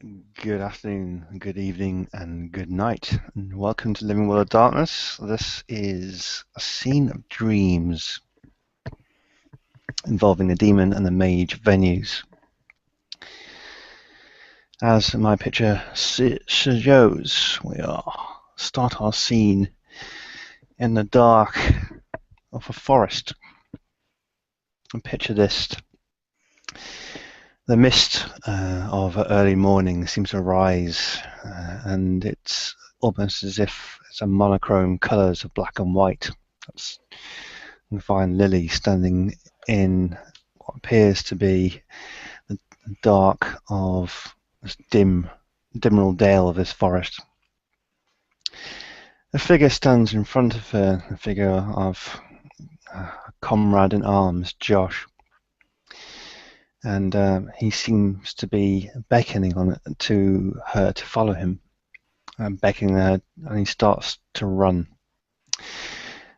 Good afternoon, good evening, and good night, and welcome to Living World of Darkness. This is a scene of dreams involving the demon and the mage venues. As my picture shows, we start our scene in the dark of a forest. And picture this: the mist of early morning seems to rise, and it's almost as if it's a monochrome colours of black and white. You can find Lily standing in what appears to be the dark of this dimmable dale of this forest. A figure stands in front of her, a figure of a comrade in arms, Josh, and he seems to be beckoning to her to follow him, beckoning her, and he starts to run.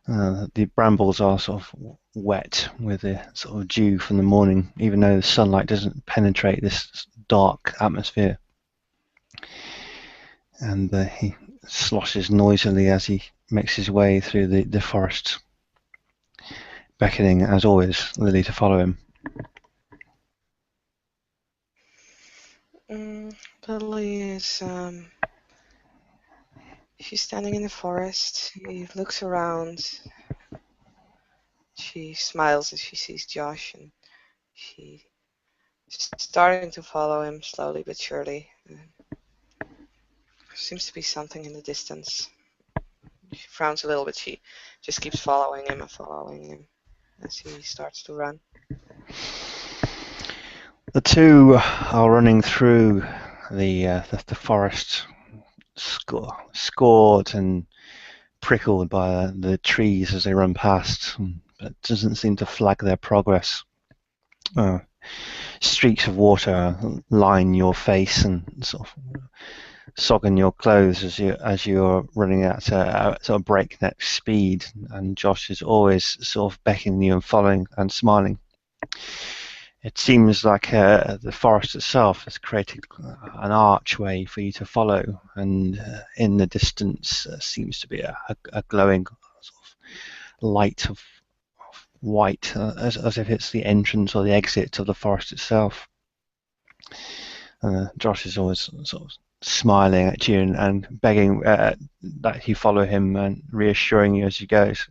The brambles are sort of wet with the sort of dew from the morning, even though the sunlight doesn't penetrate this dark atmosphere. And he sloshes noisily as he makes his way through the forest, beckoning, as always, Lily to follow him. Lily is, she's standing in the forest. She looks around. She smiles as she sees Josh, and she's starting to follow him slowly but surely. There seems to be something in the distance. She frowns a little bit. She just keeps following him and following him as he starts to run. The two are running through the forest, scored and prickled by the trees as they run past, but it doesn't seem to flag their progress. Streaks of water line your face and sort of sogging your clothes as you're running at a sort of breakneck speed, and Josh is always sort of beckoning you and following and smiling. It seems like the forest itself has created an archway for you to follow, and in the distance seems to be a glowing sort of light of white, as if it's the entrance or the exit of the forest itself. Josh is always sort of smiling at you and begging that you follow him and reassuring you as he goes.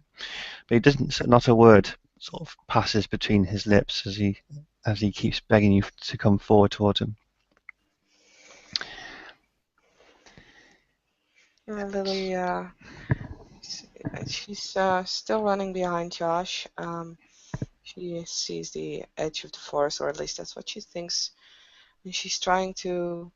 But he doesn't. Not a word sort of passes between his lips as he keeps begging you to come forward towards him. Lily, she's still running behind Josh. She sees the edge of the forest, or at least that's what she thinks. And she's trying to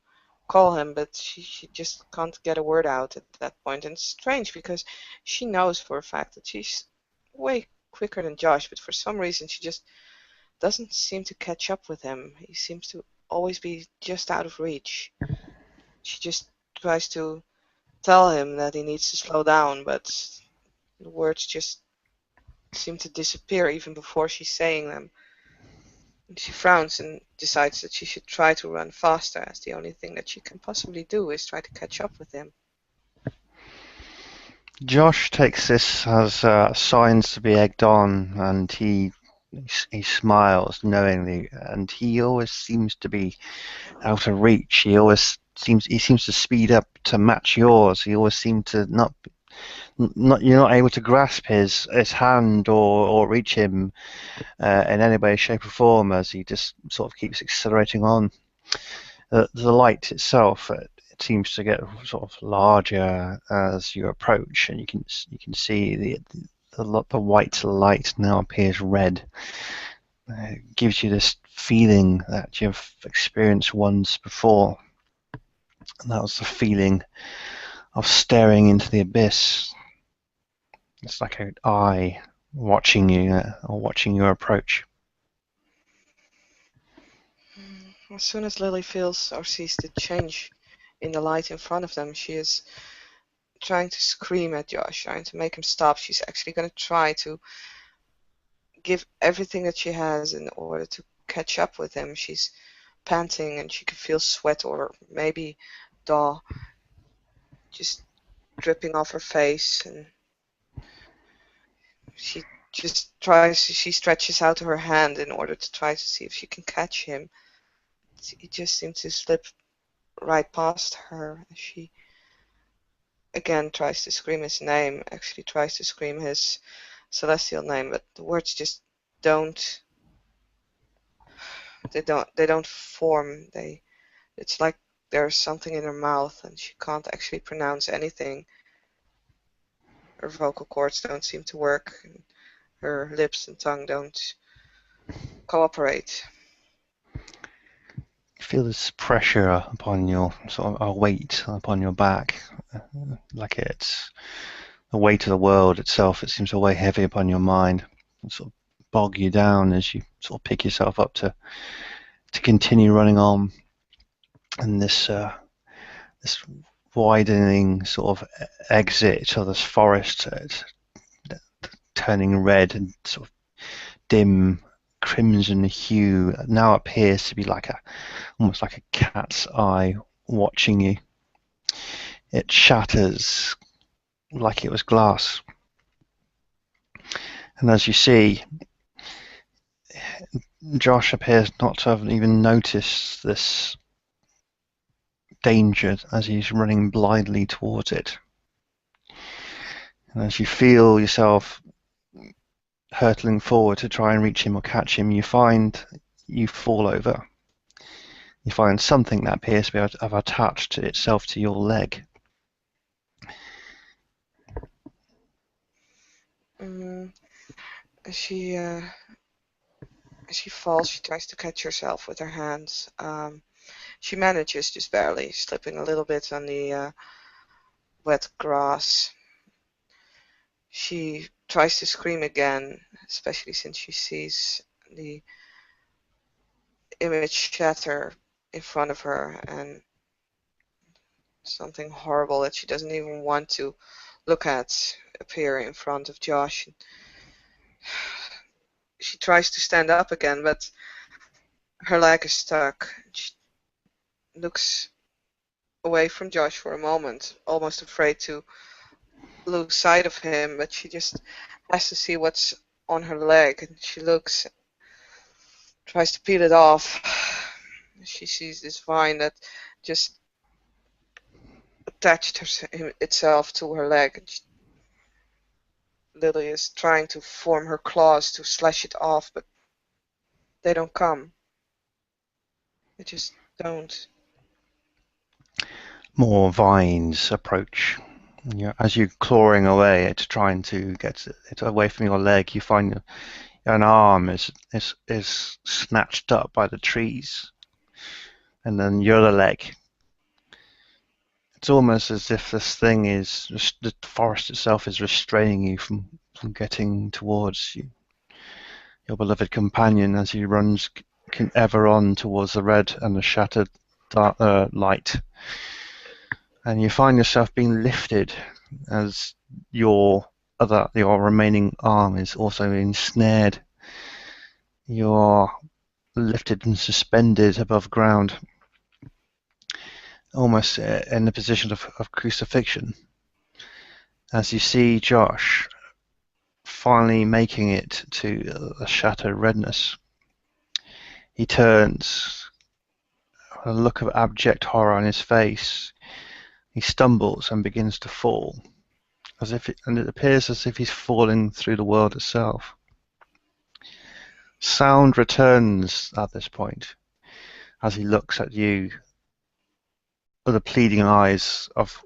call him, but she just can't get a word out at that point. And it's strange because she knows for a fact that she's way quicker than Josh, but for some reason she just doesn't seem to catch up with him. He seems to always be just out of reach. She just tries to tell him that he needs to slow down, but the words just seem to disappear even before she's saying them. She frowns and decides that she should try to run faster, as the only thing that she can possibly do is try to catch up with him. Josh takes this as signs to be egged on, and he smiles knowingly, and he always seems to be out of reach. He seems to speed up to match yours. He always seems to not you're not able to grasp his hand or reach him in any way, shape, or form as he just sort of keeps accelerating on. The light itself, it seems to get sort of larger as you approach, and you can see the white light now appears red. It gives you this feeling that you've experienced once before, and that was the feeling of staring into the abyss. It's like an eye watching you or watching your approach. As soon as Lily feels or sees the change in the light in front of them, she is trying to scream at Josh, trying to make him stop. She's actually going to try to give everything that she has in order to catch up with him. She's panting, and she can feel sweat or maybe daw just dripping off her face, and she she stretches out her hand in order to try to see if she can catch him. He just seems to slip right past her. She again tries to scream his name, actually tries to scream his celestial name, but the words just don't they don't form. It's like there's something in her mouth and she can't actually pronounce anything. Her vocal cords don't seem to work, and her lips and tongue don't cooperate. You feel this pressure upon your sort of a weight upon your back, like it's the weight of the world itself. It seems to weigh heavy upon your mind and sort of bog you down as you sort of pick yourself up to continue running on. And this widening sort of exit of this forest, turning red and sort of dim crimson hue, now appears to be like almost like a cat's eye watching you. It shatters like it was glass. And as you see, Josh appears not to have even noticed this danger as he's running blindly towards it. And as you feel yourself hurtling forward to try and reach him or catch him, you find you fall over. You find something that appears to have attached itself to your leg. As she falls, she tries to catch herself with her hands. She manages, just barely, slipping a little bit on the wet grass. She tries to scream again, especially since she sees the image shatter in front of her and something horrible that she doesn't even want to look at appear in front of Josh. She tries to stand up again, but her leg is stuck. She looks away from Josh for a moment, almost afraid to lose sight of him, but she just has to see what's on her leg, and she looks, tries to peel it off. She sees this vine that just attached itself to her leg, and Lily is trying to form her claws to slash it off, but they don't come. They just don't. More vines approach. As you're clawing away to trying to get it away from your leg, you find an arm is snatched up by the trees, and then your other leg. It's almost as if this thing is the forest itself is restraining you from getting towards you, your beloved companion, as he runs ever on towards the red and the shattered dark, light. And you find yourself being lifted as your remaining arm is also ensnared. You're lifted and suspended above ground, almost in the position of crucifixion, as you see Josh finally making it to the shattered redness. He turns, a look of abject horror on his face. He stumbles and begins to fall, and it appears as if he's falling through the world itself. Sound returns at this point as he looks at you with the pleading eyes of,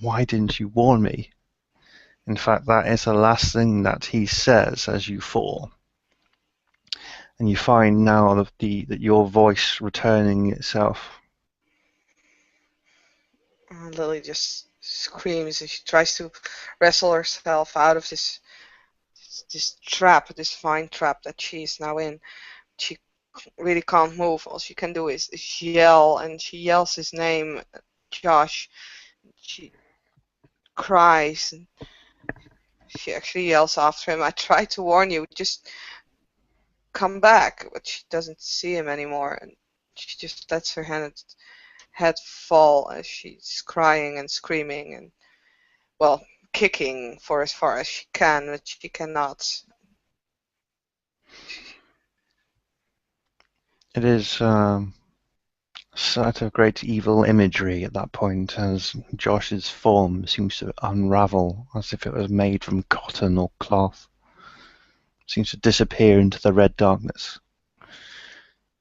why didn't you warn me? In fact, that is the last thing that he says as you fall. And you find now that your voice returning itself. Lily just screams and she tries to wrestle herself out of this trap, this vine trap that she is now in. She really can't move. All she can do is yell, and she yells his name, Josh. She cries, and she actually yells after him, I tried to warn you, just come back, but she doesn't see him anymore. And she just lets her head fall as she's crying and screaming and, well, kicking for as far as she can, but she cannot. It is sort of great evil imagery at that point as Josh's form seems to unravel as if it was made from cotton or cloth. It seems to disappear into the red darkness.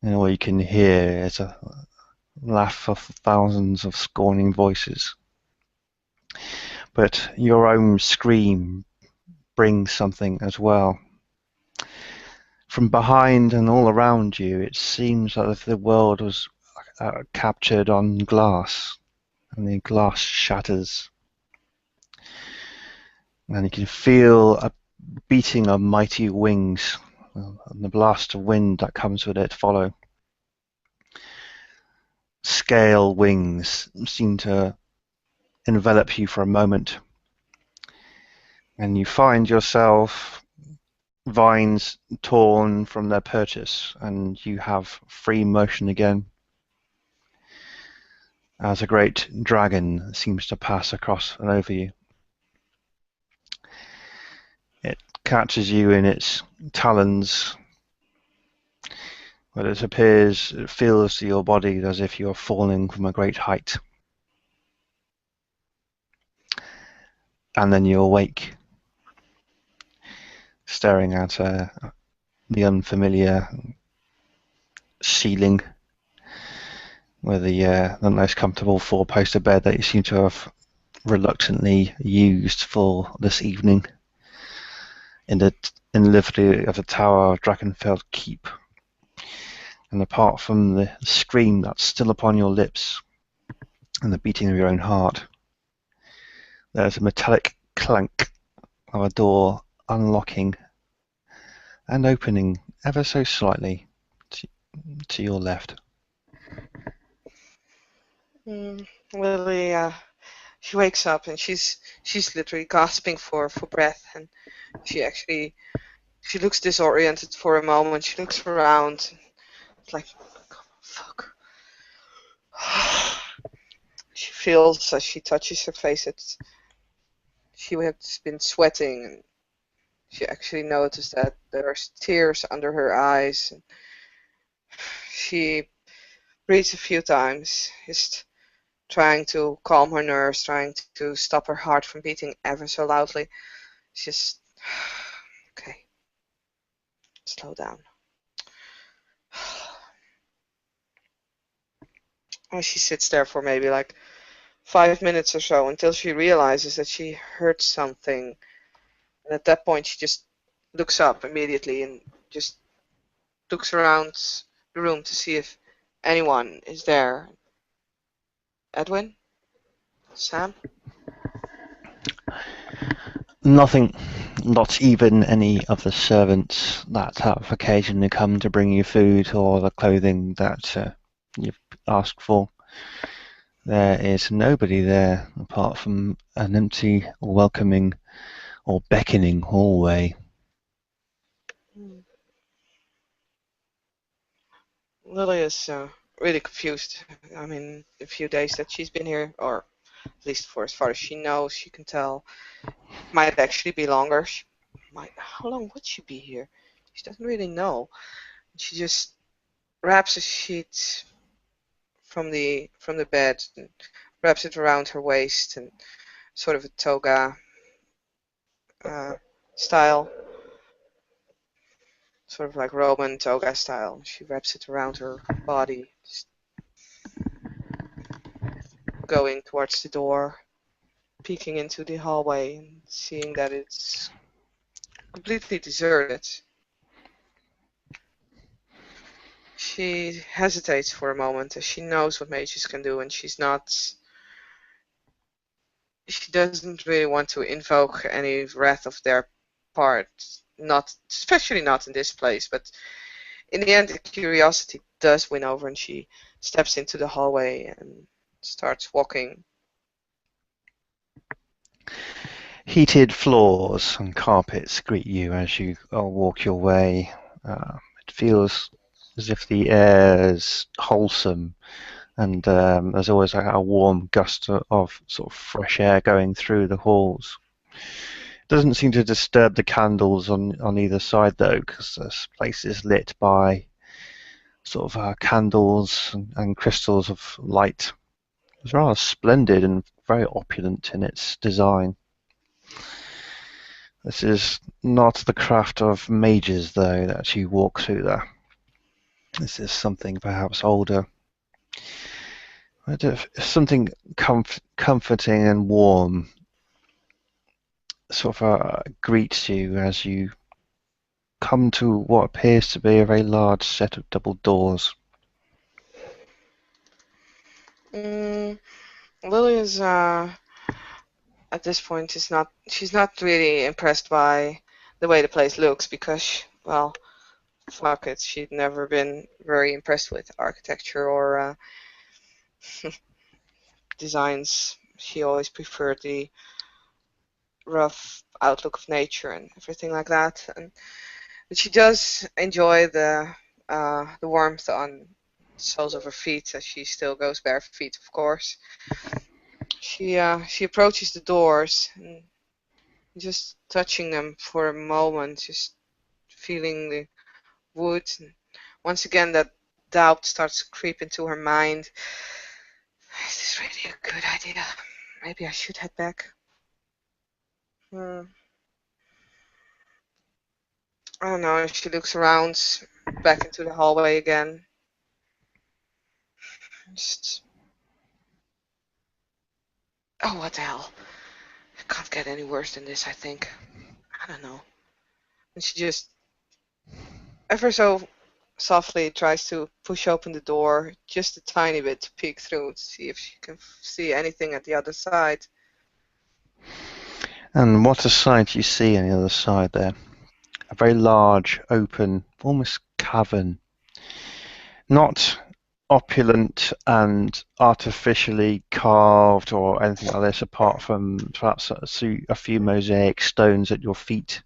And all you can hear is a laugh of thousands of scorning voices. But your own scream brings something as well. From behind and all around you, it seems as if the world was captured on glass, and the glass shatters. And you can feel a beating of mighty wings, and the blast of wind that comes with it follow. Scale wings seem to envelop you for a moment, and you find yourself vines torn from their purchase, and you have free motion again as a great dragon seems to pass across and over you. It catches you in its talons, but it feels to your body as if you are falling from a great height. And then you awake, staring at the unfamiliar ceiling with the nice comfortable four-poster bed that you seem to have reluctantly used for this evening in the livery of the Tower of Drakenfeld Keep. And apart from the scream that's still upon your lips and the beating of your own heart, there's a metallic clank of a door unlocking and opening ever so slightly to your left. Lily, she wakes up and she's literally gasping for breath, and she looks disoriented for a moment. She looks around. It's like, fuck. She feels as she touches her face that she has been sweating, and she actually noticed that there's tears under her eyes. And she breathes a few times, just trying to calm her nerves, trying to stop her heart from beating ever so loudly. She's just, okay, slow down. And she sits there for maybe like 5 minutes or so until she realizes that she heard something. And at that point, she just looks up immediately and just looks around the room to see if anyone is there. Edwin? Sam? Nothing, not even any of the servants that have occasionally come to bring you food or the clothing that you've asked for. There is nobody there apart from an empty, welcoming or beckoning hallway. Lily is really confused. I mean, the few days that she's been here, or at least for as far as she knows, she can tell, might actually be longer. How long would she be here? She doesn't really know. She just wraps a sheet from the bed and wraps it around her waist, and sort of a toga style, sort of like Roman toga style. She wraps it around her body, just going towards the door, peeking into the hallway and seeing that it's completely deserted. She hesitates for a moment as she knows what mages can do, and she doesn't really want to invoke any wrath of their part, especially not in this place, but in the end, the curiosity does win over, and she steps into the hallway and starts walking. Heated floors and carpets greet you as you walk your way. It feels as if the air is wholesome, and there's always like a warm gust of sort of fresh air going through the halls. Doesn't seem to disturb the candles on either side though, because this place is lit by sort of candles and crystals of light. It's rather splendid and very opulent in its design. This is not the craft of mages, though, that you walk through there. This is something perhaps older. Something comforting and warm sort of greets you as you come to what appears to be a very large set of double doors. Lily is at this point she's not really impressed by the way the place looks because, well, fuck it, she'd never been very impressed with architecture or designs. She always preferred the rough outlook of nature and everything like that. But she does enjoy the warmth on the soles of her feet, as she still goes bare feet, of course. She approaches the doors and just touching them for a moment, just feeling the wood. And once again, that doubt starts to creep into her mind. Is this really a good idea? Maybe I should head back. I don't know. She looks around, back into the hallway again. Just, oh, what the hell? It can't get any worse than this, I think. I don't know. And she just, ever so softly, tries to push open the door just a tiny bit to peek through to see if she can see anything at the other side. And what a sight you see on the other side there. A very large, open, almost cavern. Not opulent and artificially carved or anything like this, apart from perhaps a few mosaic stones at your feet.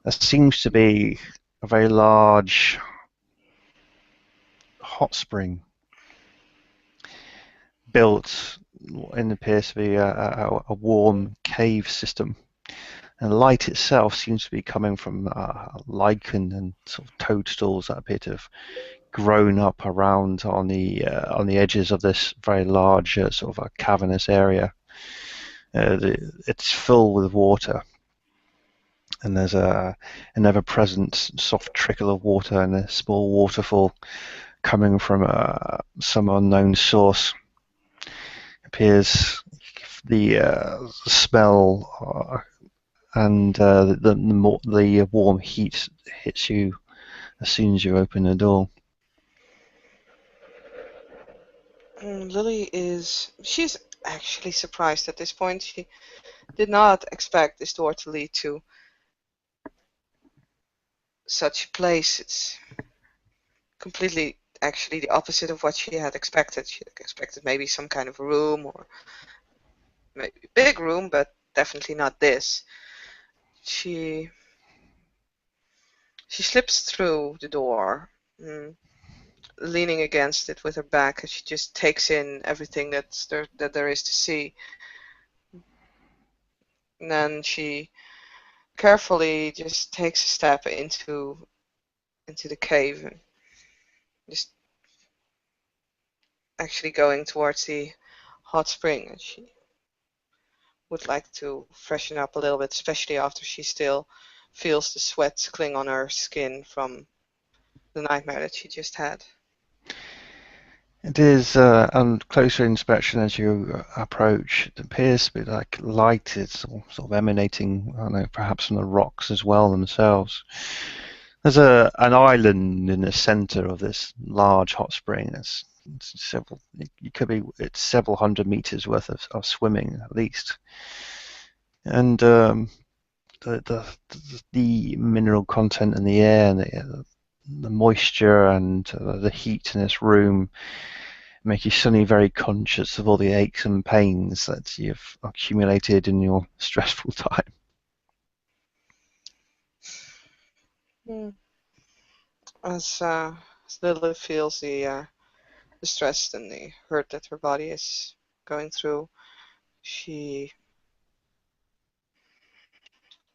There seems to be a very large hot spring built in appears to be a warm cave system. And the light itself seems to be coming from lichen and sort of toadstools that appear to have grown up around on the edges of this very large sort of a cavernous area. It's filled with water, and there's an ever-present soft trickle of water and a small waterfall coming from some unknown source. It appears the smell and the warm heat hits you as soon as you open the door. Lily she's actually surprised at this point. She did not expect this door to lead to such a place. It's completely actually the opposite of what she had expected. She had expected maybe some kind of room or maybe a big room, but definitely not this. She slips through the door, leaning against it with her back, and she just takes in everything that there is to see. And then she carefully just takes a step into the cave, and just actually going towards the hot spring. And she would like to freshen up a little bit, especially after she still feels the sweat cling on her skin from the nightmare that she just had. It is, on closer inspection as you approach, it appears to be like light is sort of emanating, I don't know, perhaps from the rocks as well themselves. There's an island in the center of this large hot spring. It's several hundred meters worth of swimming at least. And the mineral content in the air and the moisture and the heat in this room make you suddenly very conscious of all the aches and pains that you've accumulated in your stressful time. As Lily feels the stress and the hurt that her body is going through. She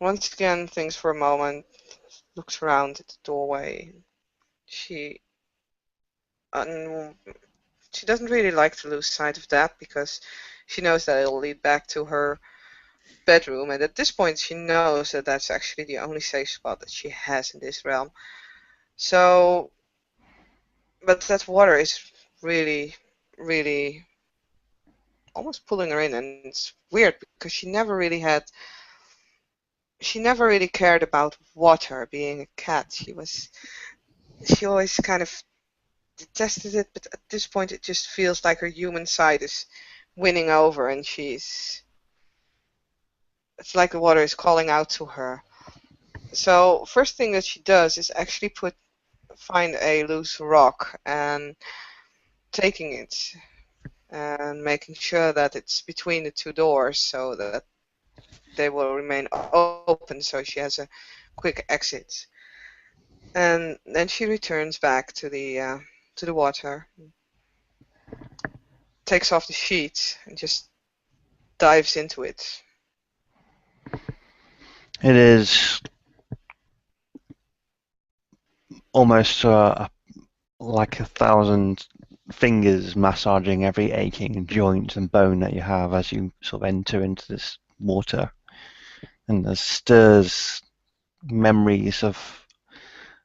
once again thinks for a moment, looks around at the doorway. She um, she doesn't really like to lose sight of that because she knows that it'll lead back to her bedroom, and at this point she knows that that's actually the only safe spot that she has in this realm. So, but that water is really, really almost pulling her in, and it's weird because she never really cared about water. Being a cat, she always kind of detested it, but at this point it just feels like her human side is winning over, and it's like the water is calling out to her. So first thing that she does is actually find a loose rock and taking it and making sure that it's between the two doors so that they will remain open, so she has a quick exit. And then she returns back to the water, takes off the sheet, and just dives into it. It is almost like 1,000 fingers massaging every aching joint and bone that you have as you sort of enter into this water, and it stirs memories of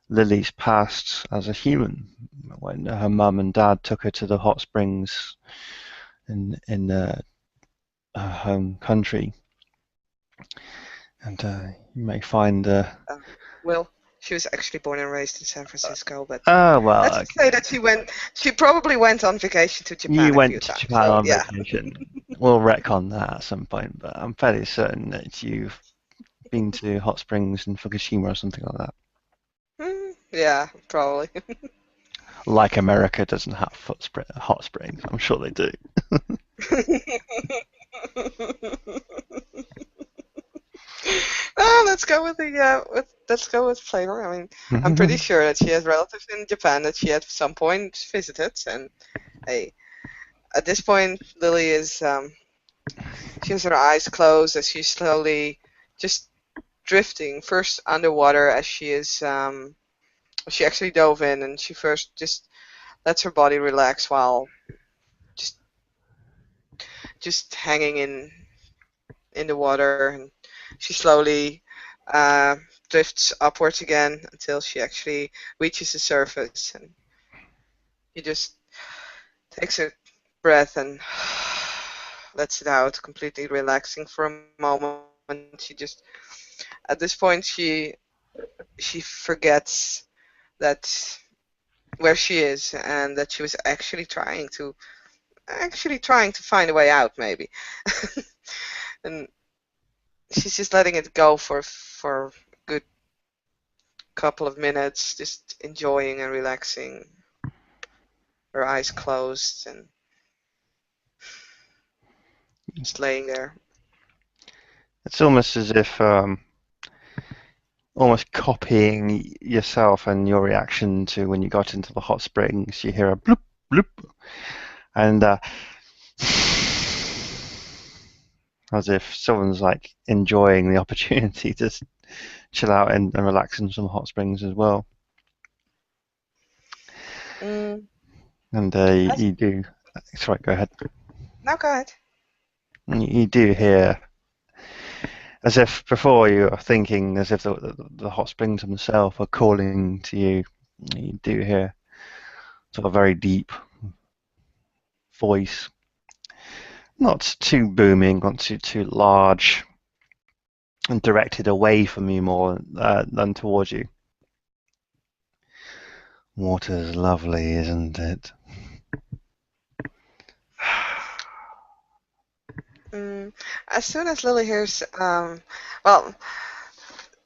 Lily's past as a human, when her mum and dad took her to the hot springs in her home country. And you may find Well, she was actually born and raised in San Francisco, but well, let's just say that she probably went on vacation to Japan you a few went to times. Japan So on yeah. vacation. We'll retcon that at some point, but I'm fairly certain that you've been to hot springs in Fukushima or something like that. Yeah, probably. Like America doesn't have hot springs. I'm sure they do. Let's go with let's go with flavor. I mean, I'm pretty sure that she has relatives in Japan that she at some point visited, and hey, at this point, Lily is she has her eyes closed as she's slowly just drifting, first underwater as she actually dove in, and she first just lets her body relax while just hanging in the water, and she slowly drifts upwards again until she actually reaches the surface, and she just takes a breath and lets it out, completely relaxing for a moment. She just at this point she forgets that where she is and that she was actually trying to find a way out, maybe. And she's just letting it go for a good couple of minutes, just enjoying and relaxing, her eyes closed and just laying there. It's almost as if almost copying yourself and your reaction to when you got into the hot springs. You hear a bloop bloop, and as if someone's like enjoying the opportunity to chill out and relax in some hot springs as well. Mm, And you do. Sorry, go ahead. no, go ahead. You do hear, as if before you were thinking, as if the hot springs themselves are calling to you. You do hear sort of a very deep voice, not too booming, not too large, and directed away from you more than towards you. Water's lovely, isn't it? As soon as Lily hears, well,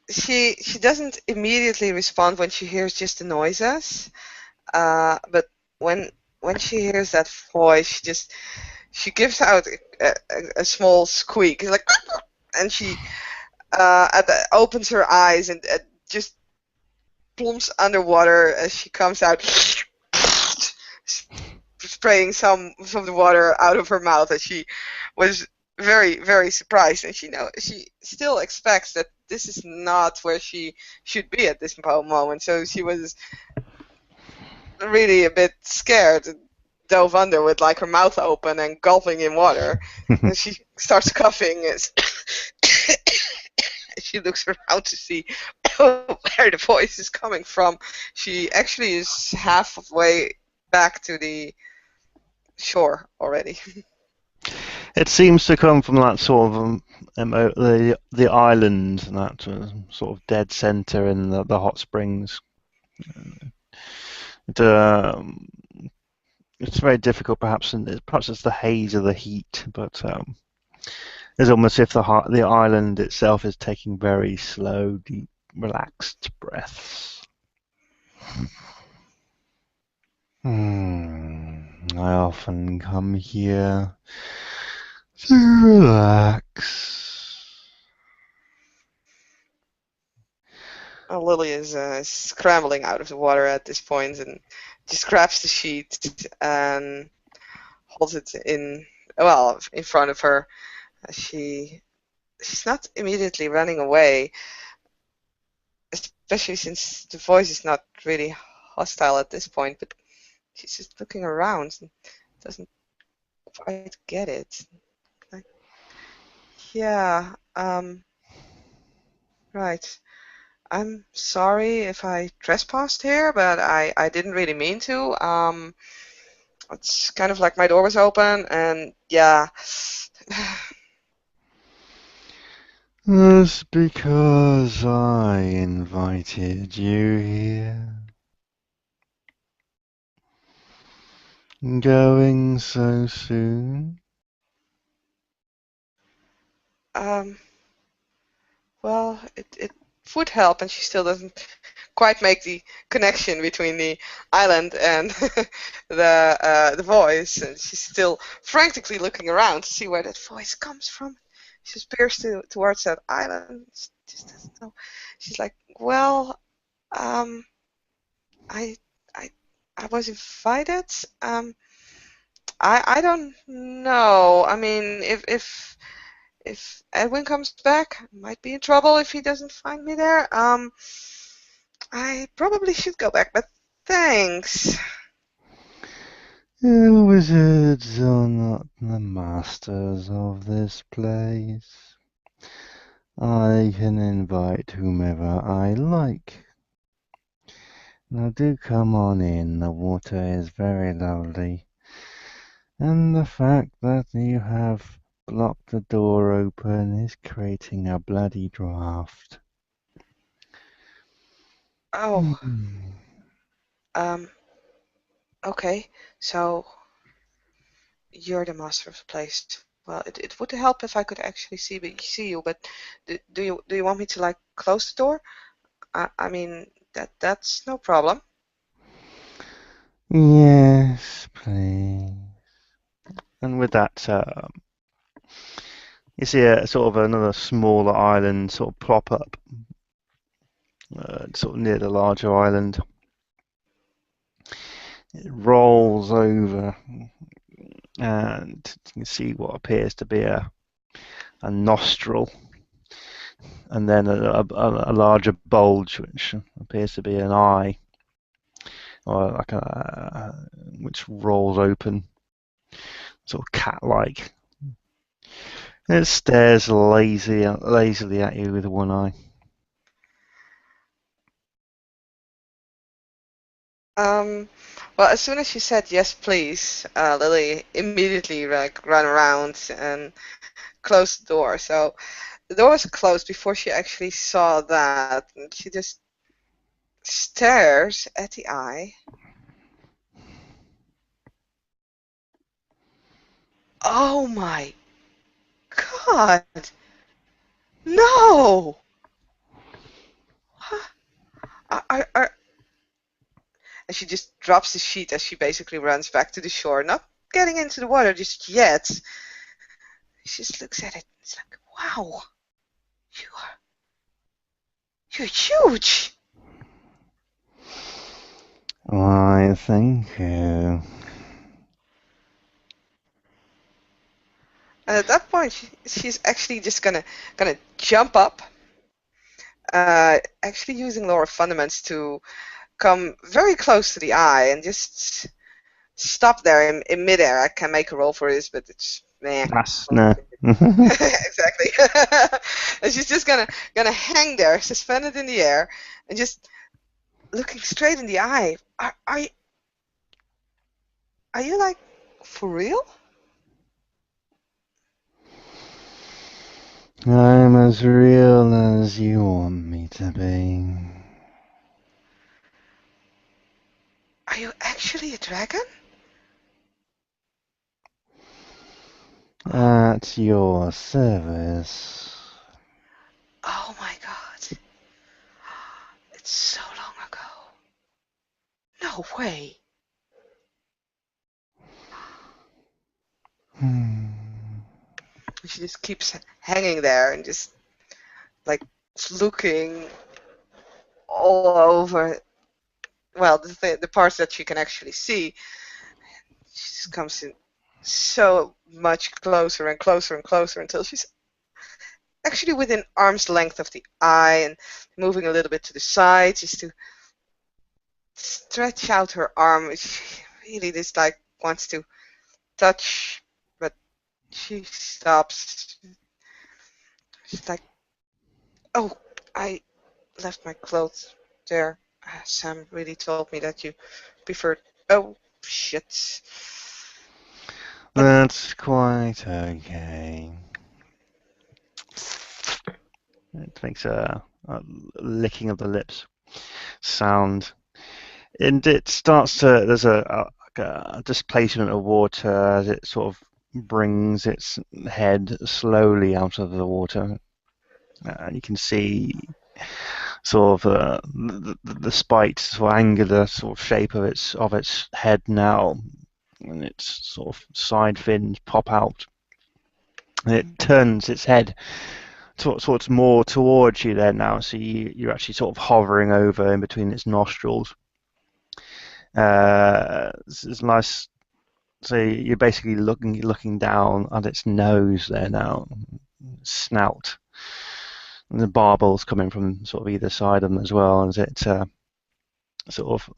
she doesn't immediately respond when she hears just the noises, but when she hears that voice, she gives out a small squeak, it's like, and she opens her eyes and just plumps underwater as she comes out spraying some of the water out of her mouth, and she was very, very surprised. And she still expects that this is not where she should be at this moment. So she was really a bit scared, and dove under with like her mouth open and gulping in water. And she starts coughing as she looks around to see where the voice is coming from. She actually is halfway back to the shore already. It seems to come from that sort of the island, that sort of dead center in the hot springs. It's very difficult, perhaps it's the haze of the heat, but it's almost if the island itself is taking very slow, deep, relaxed breaths. I often come here to relax. Lily is scrambling out of the water at this point and just grabs the sheet and holds it in front of her. She's not immediately running away, especially since the voice is not really hostile at this point, but she's just looking around and doesn't quite get it. Like, yeah, right. I'm sorry if I trespassed here, but I didn't really mean to. It's kind of like my door was open, and yeah. That's because I invited you here. Going so soon? Well, it would help, and she still doesn't quite make the connection between the island and the voice, and she's still frantically looking around to see where that voice comes from. She peers towards that island. She just doesn't know. She's like, well, I I I was invited. I don't know. I mean, if Edwin comes back, I might be in trouble if he doesn't find me there. I probably should go back, but thanks. The wizards are not the masters of this place. I can invite whomever I like. Now do come on in, the water is very lovely. And the fact that you have blocked the door open is creating a bloody draft. Oh, okay. So you're the master of the place. Well, it would help if I could actually see you, but do you want me to like close the door? I mean that's no problem. Yes, please. And with that, you see a sort of another smaller island sort of plop up, sort of near the larger island. It rolls over, and you can see what appears to be a nostril, and then a larger bulge, which appears to be an eye, or like which rolls open, sort of cat-like. It stares lazily at you with one eye. Well, as soon as she said yes, please, Lily immediately like ran around and closed the door. So the door was closed before she actually saw that. And she just stares at the eye. Oh my God! No! I, and she just drops the sheet as she basically runs back to the shore, not getting into the water just yet. She just looks at it. It's like, wow, you're huge. Why, thank you. And at that point, she's actually just gonna jump up, actually using lower fundaments to come very close to the eye and just stop there in midair. I can make a roll for this, but it's meh. That's no. Exactly. And she's just gonna hang there, suspended in the air, and just looking straight in the eye. Are you like for real? I'm as real as you want me to be. Are you actually a dragon? At your service. Oh my god. It's so long ago. No way. Hmm. She just keeps hanging there and just like looking all over. Well, the parts that she can actually see, she just comes in so much closer and closer and closer until she's actually within arm's length of the eye and moving a little bit to the side just to stretch out her arm. She really just like wants to touch, but she stops. She's like, "Oh, I left my clothes there. Sam really told me that you preferred. Oh, shit." And That's quite okay. It makes a licking of the lips sound, and it starts to. There's a displacement of water as it sort of brings its head slowly out of the water. You can see sort of despite sort of angular sort of shape of its head now, and its sort of side fins pop out. And it turns its head sort of more towards you there now, so you're actually sort of hovering over in between its nostrils. It's nice. So you're basically looking down at its nose there now, snout, and the barbels coming from sort of either side of them as well, as it sort of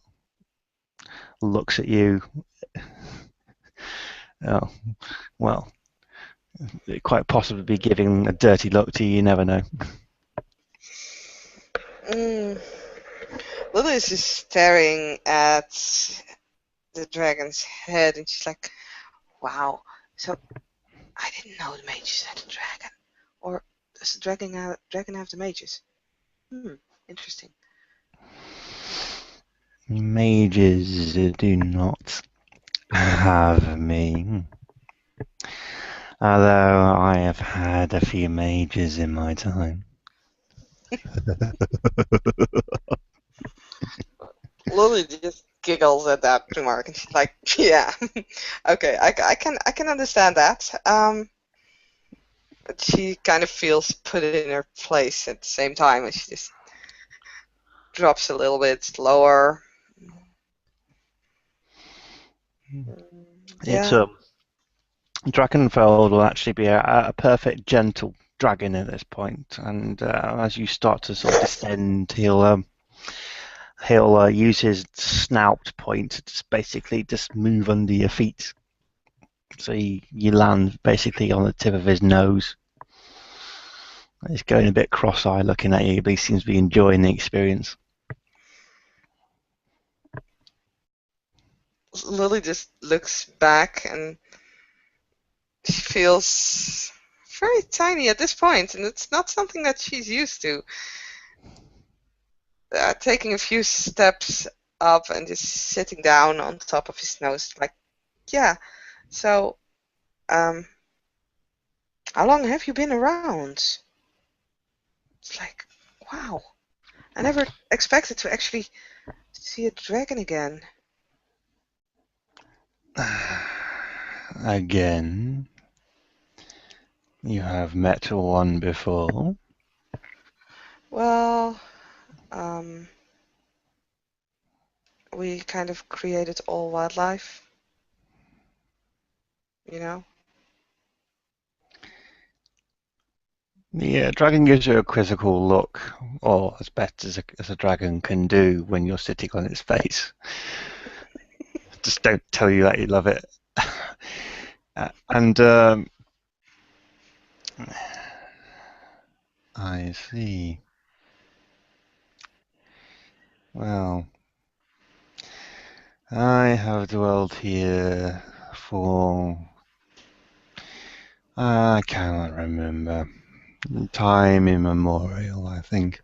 looks at you. Oh, well, it quite possibly be giving a dirty look to you. You never know. mm, Lily is just staring at the dragon's head, and she's like, "Wow, so I didn't know the mages had a dragon, or does the dragon have the mages? Hmm, interesting." Mages do not have me. Although I have had a few mages in my time. Lily just giggles at that remark, and she's like, "Yeah, okay, I can understand that." But she kind of feels put in her place at the same time, and she just drops a little bit lower. It's Yeah. Drakenfeld will actually be a perfect gentle dragon at this point, and as you start to sort of descend, he'll use his snout point to just basically just move under your feet, so you land basically on the tip of his nose. He's going a bit cross-eyed looking at you, but he seems to be enjoying the experience. Lily just looks back and she feels very tiny at this point, and it's not something that she's used to. Taking a few steps up and just sitting down on top of his nose, like, yeah. So, um, how long have you been around? It's like, wow. I never expected to actually see a dragon again. Again, you have met one before. Well, um, we kind of created all wildlife, you know? The dragon gives you a quizzical look, or as best as a dragon can do when you're sitting on its face. Just don't tell you that you love it. And I see. Well, I have dwelt here for I cannot remember. Time immemorial, I think.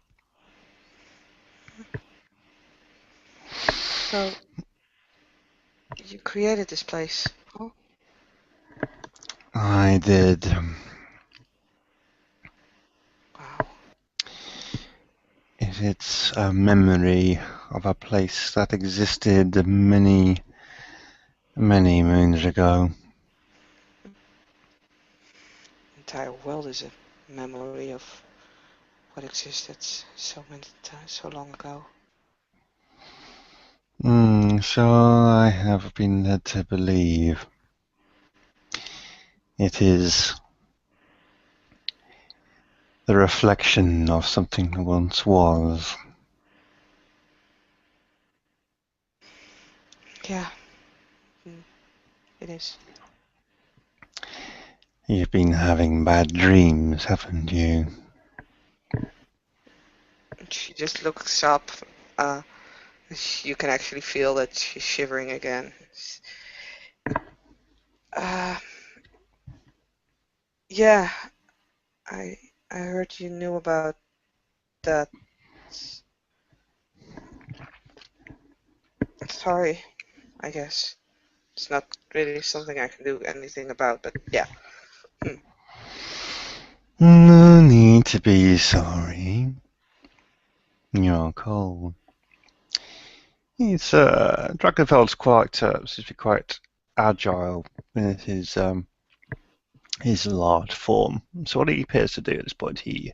So you created this place. Oh, I did. wow. It's a memory of a place that existed many, many moons ago. Entire world is a memory of what existed so many times, so long ago. So I have been led to believe. It is the reflection of something that once was. Yeah, it is. You've been having bad dreams, haven't you? She just looks up. Uh, you can actually feel that she's shivering again. Uh, yeah, I I heard you knew about that. Sorry, I guess. It's not really something I can do anything about, but yeah. Hmm. No need to be sorry. You're cold. It's Drakenfeld's seems to be quite agile in his large form. So what he appears to do at this point, he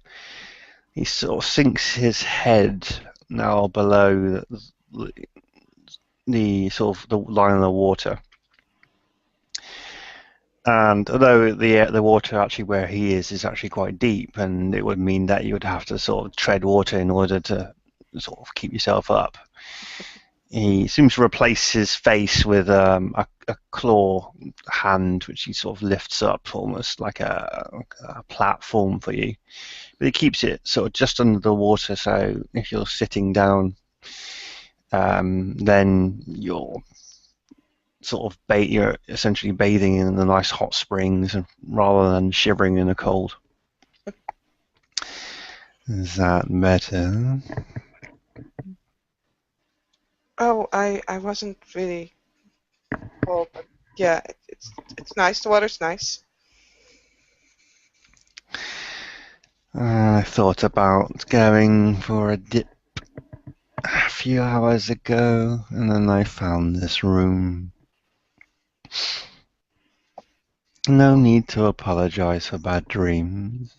sort of sinks his head now below the sort of the line of the water. And although the water actually where he is actually quite deep, and it would mean that you would have to sort of tread water in order to sort of keep yourself up. He seems to replace his face with a claw hand, which he sort of lifts up almost like a platform for you. But he keeps it sort of just under the water, so if you're sitting down, then you're essentially bathing in the nice hot springs rather than shivering in the cold. Is that better? Oh, I wasn't really cold, but yeah, it's nice. The water's nice. I thought about going for a dip a few hours ago, and then I found this room. No need to apologize for bad dreams.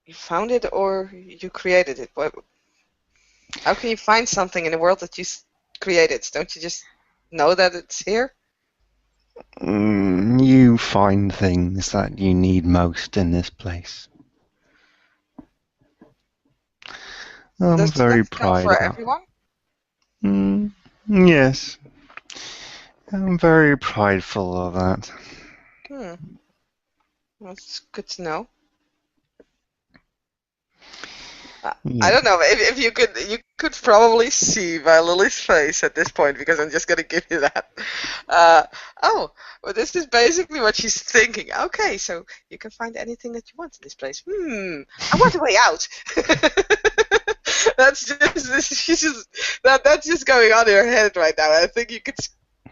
You found it or you created it? How can you find something in the world that you created? Don't you just know that it's here? You find things that you need most in this place. I'm Does very that count proud for about it. everyone? Yes, I'm very prideful of that. Hmm, that's good to know. I Yeah. don't know if you could probably see my Lily's face at this point because I'm just gonna give you that. Uh, oh, well, this is basically what she's thinking. Okay, so you can find anything that you want in this place. I want a way out. That's just she's just that's just going on in her head right now. I think you could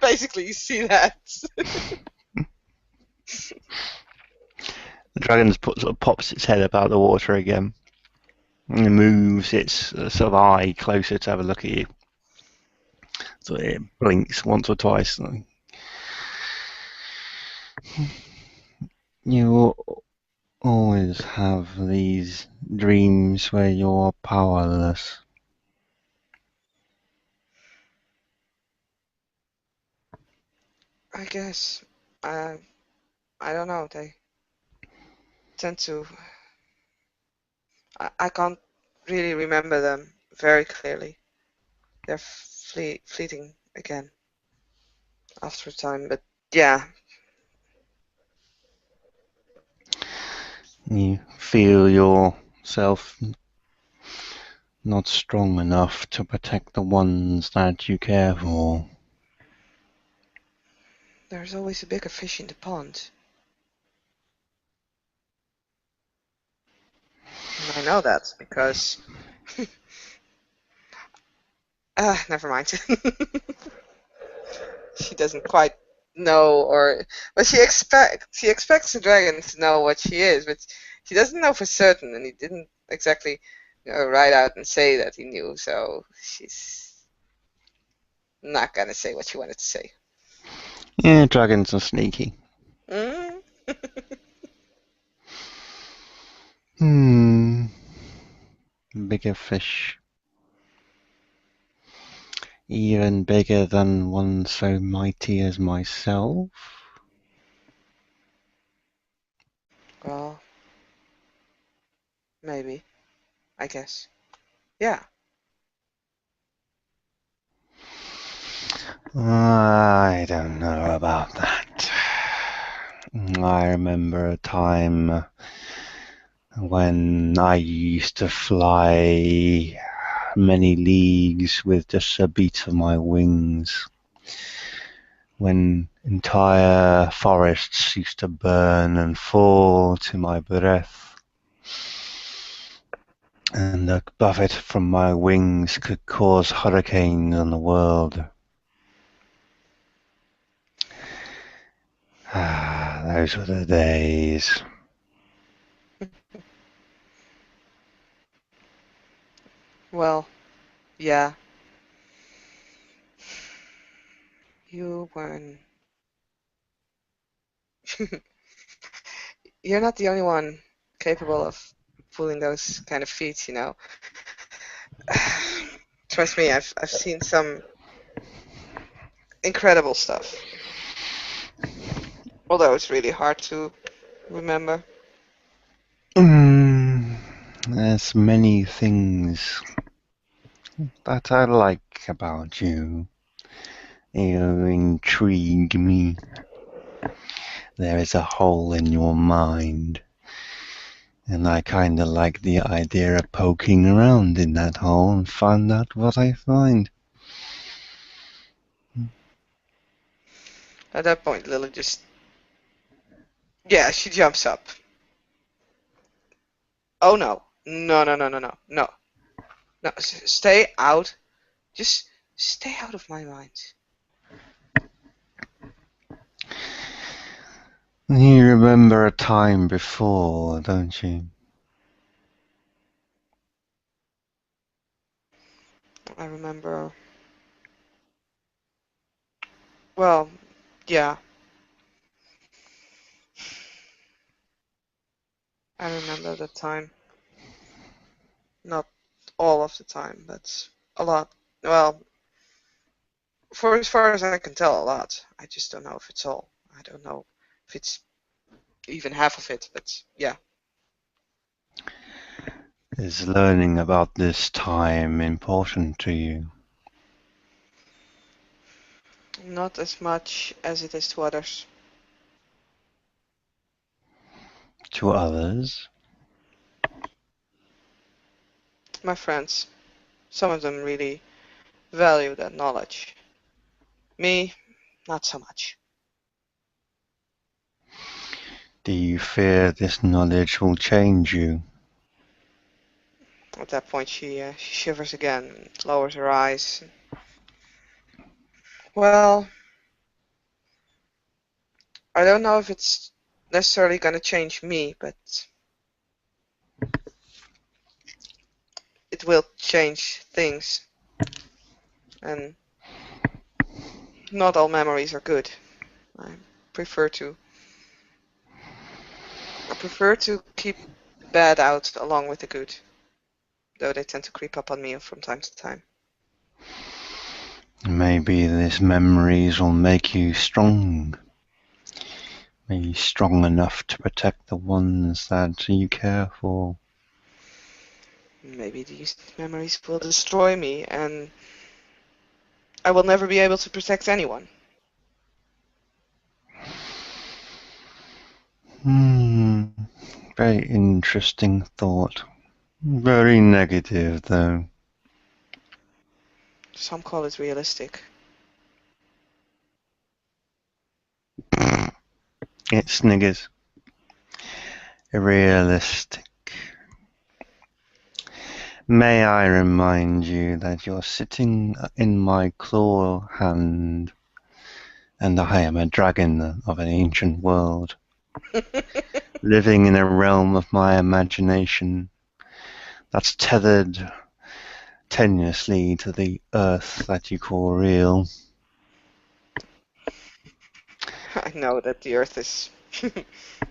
basically see that. The dragon sort of pops its head about the water again and moves its sort of eye closer to have a look at you. So it blinks once or twice. You always have these dreams where you're powerless. I guess. Uh, I don't know. tend to. I can't really remember them very clearly. They're fleeting again after a time, but yeah. You feel yourself not strong enough to protect the ones that you care for. There's always a bigger fish in the pond. And I know that because never mind. She doesn't quite know, or but she expects the dragon to know what she is, but she doesn't know for certain, and he didn't exactly write out and say that he knew, so she's not gonna say what she wanted to say. Yeah, dragons are sneaky. Mm? Bigger fish. Even bigger than one so mighty as myself? Well, maybe. I guess. Yeah. I don't know about that. I remember a time when I used to fly many leagues with just a beat of my wings. When entire forests used to burn and fall to my breath, and the buffet from my wings could cause hurricanes on the world. Those were the days. Well, yeah. You weren't. You're not the only one capable of pulling those kind of feats, you know. Trust me, I've seen some incredible stuff. Although it's really hard to remember. There's many things that I like about you. You intrigue me. There is a hole in your mind, and I kinda like the idea of poking around in that hole and find out what I find. At that point, Lily just. Yeah, she jumps up. Oh no. No, no, no, no, no. No. No, stay out. Just stay out of my mind. You remember a time before, don't you? I remember. Well, yeah. I remember that time. Not all of the time, but a lot. Well, for as far as I can tell, a lot. I just don't know if it's all. I don't know if it's even half of it, but yeah. Is learning about this time important to you? Not as much as it is to others. To others? My friends, some of them really value that knowledge. Me, not so much. Do you fear this knowledge will change you? At that point, she shivers again and lowers her eyes. Well, I don't know if it's necessarily going to change me, but it will change things. And not all memories are good. I prefer to I prefer to keep the bad out along with the good, though they tend to creep up on me from time to time. Maybe these memories will make you strong. Are you strong enough to protect the ones that you care for? Maybe these memories will destroy me, and I will never be able to protect anyone. Very interesting thought. Very negative, though. Some call it realistic. It sniggers. Realistic. May I remind you that you're sitting in my claw hand, and I am a dragon of an ancient world, living in a realm of my imagination that's tethered tenuously to the earth that you call real. I know that the Earth is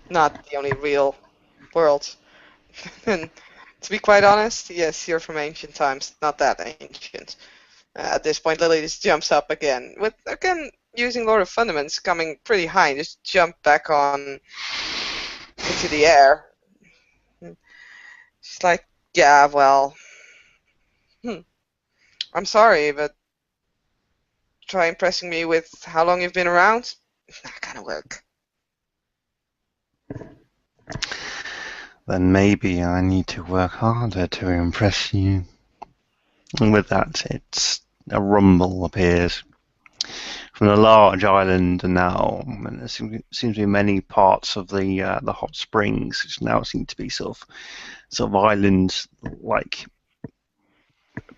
not the only real world. And to be quite honest, yes, you're from ancient times, not that ancient. At this point, Lily just jumps up again, with again using Lord of Fundaments coming pretty high, and just jump back on into the air. She's like, yeah, well, I'm sorry, but try impressing me with how long you've been around. Not gonna work. Then maybe I need to work harder to impress you. And with that, a rumble appears from the large island now, and there seems to be many parts of the hot springs which now seem to be sort of islands like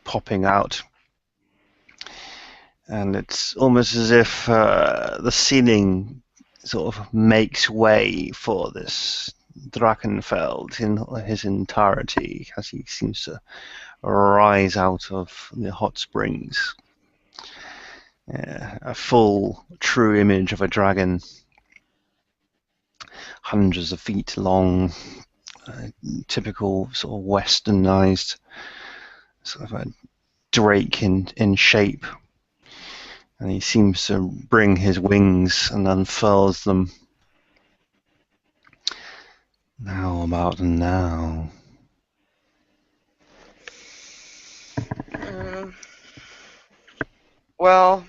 popping out, and it's almost as if the ceiling sort of makes way for this Drachenfeld in his entirety as he seems to rise out of the hot springs. A full, true image of a dragon, hundreds of feet long, typical sort of westernized sort of a drake in shape. And he seems to bring his wings and unfurls them. How about now? Well,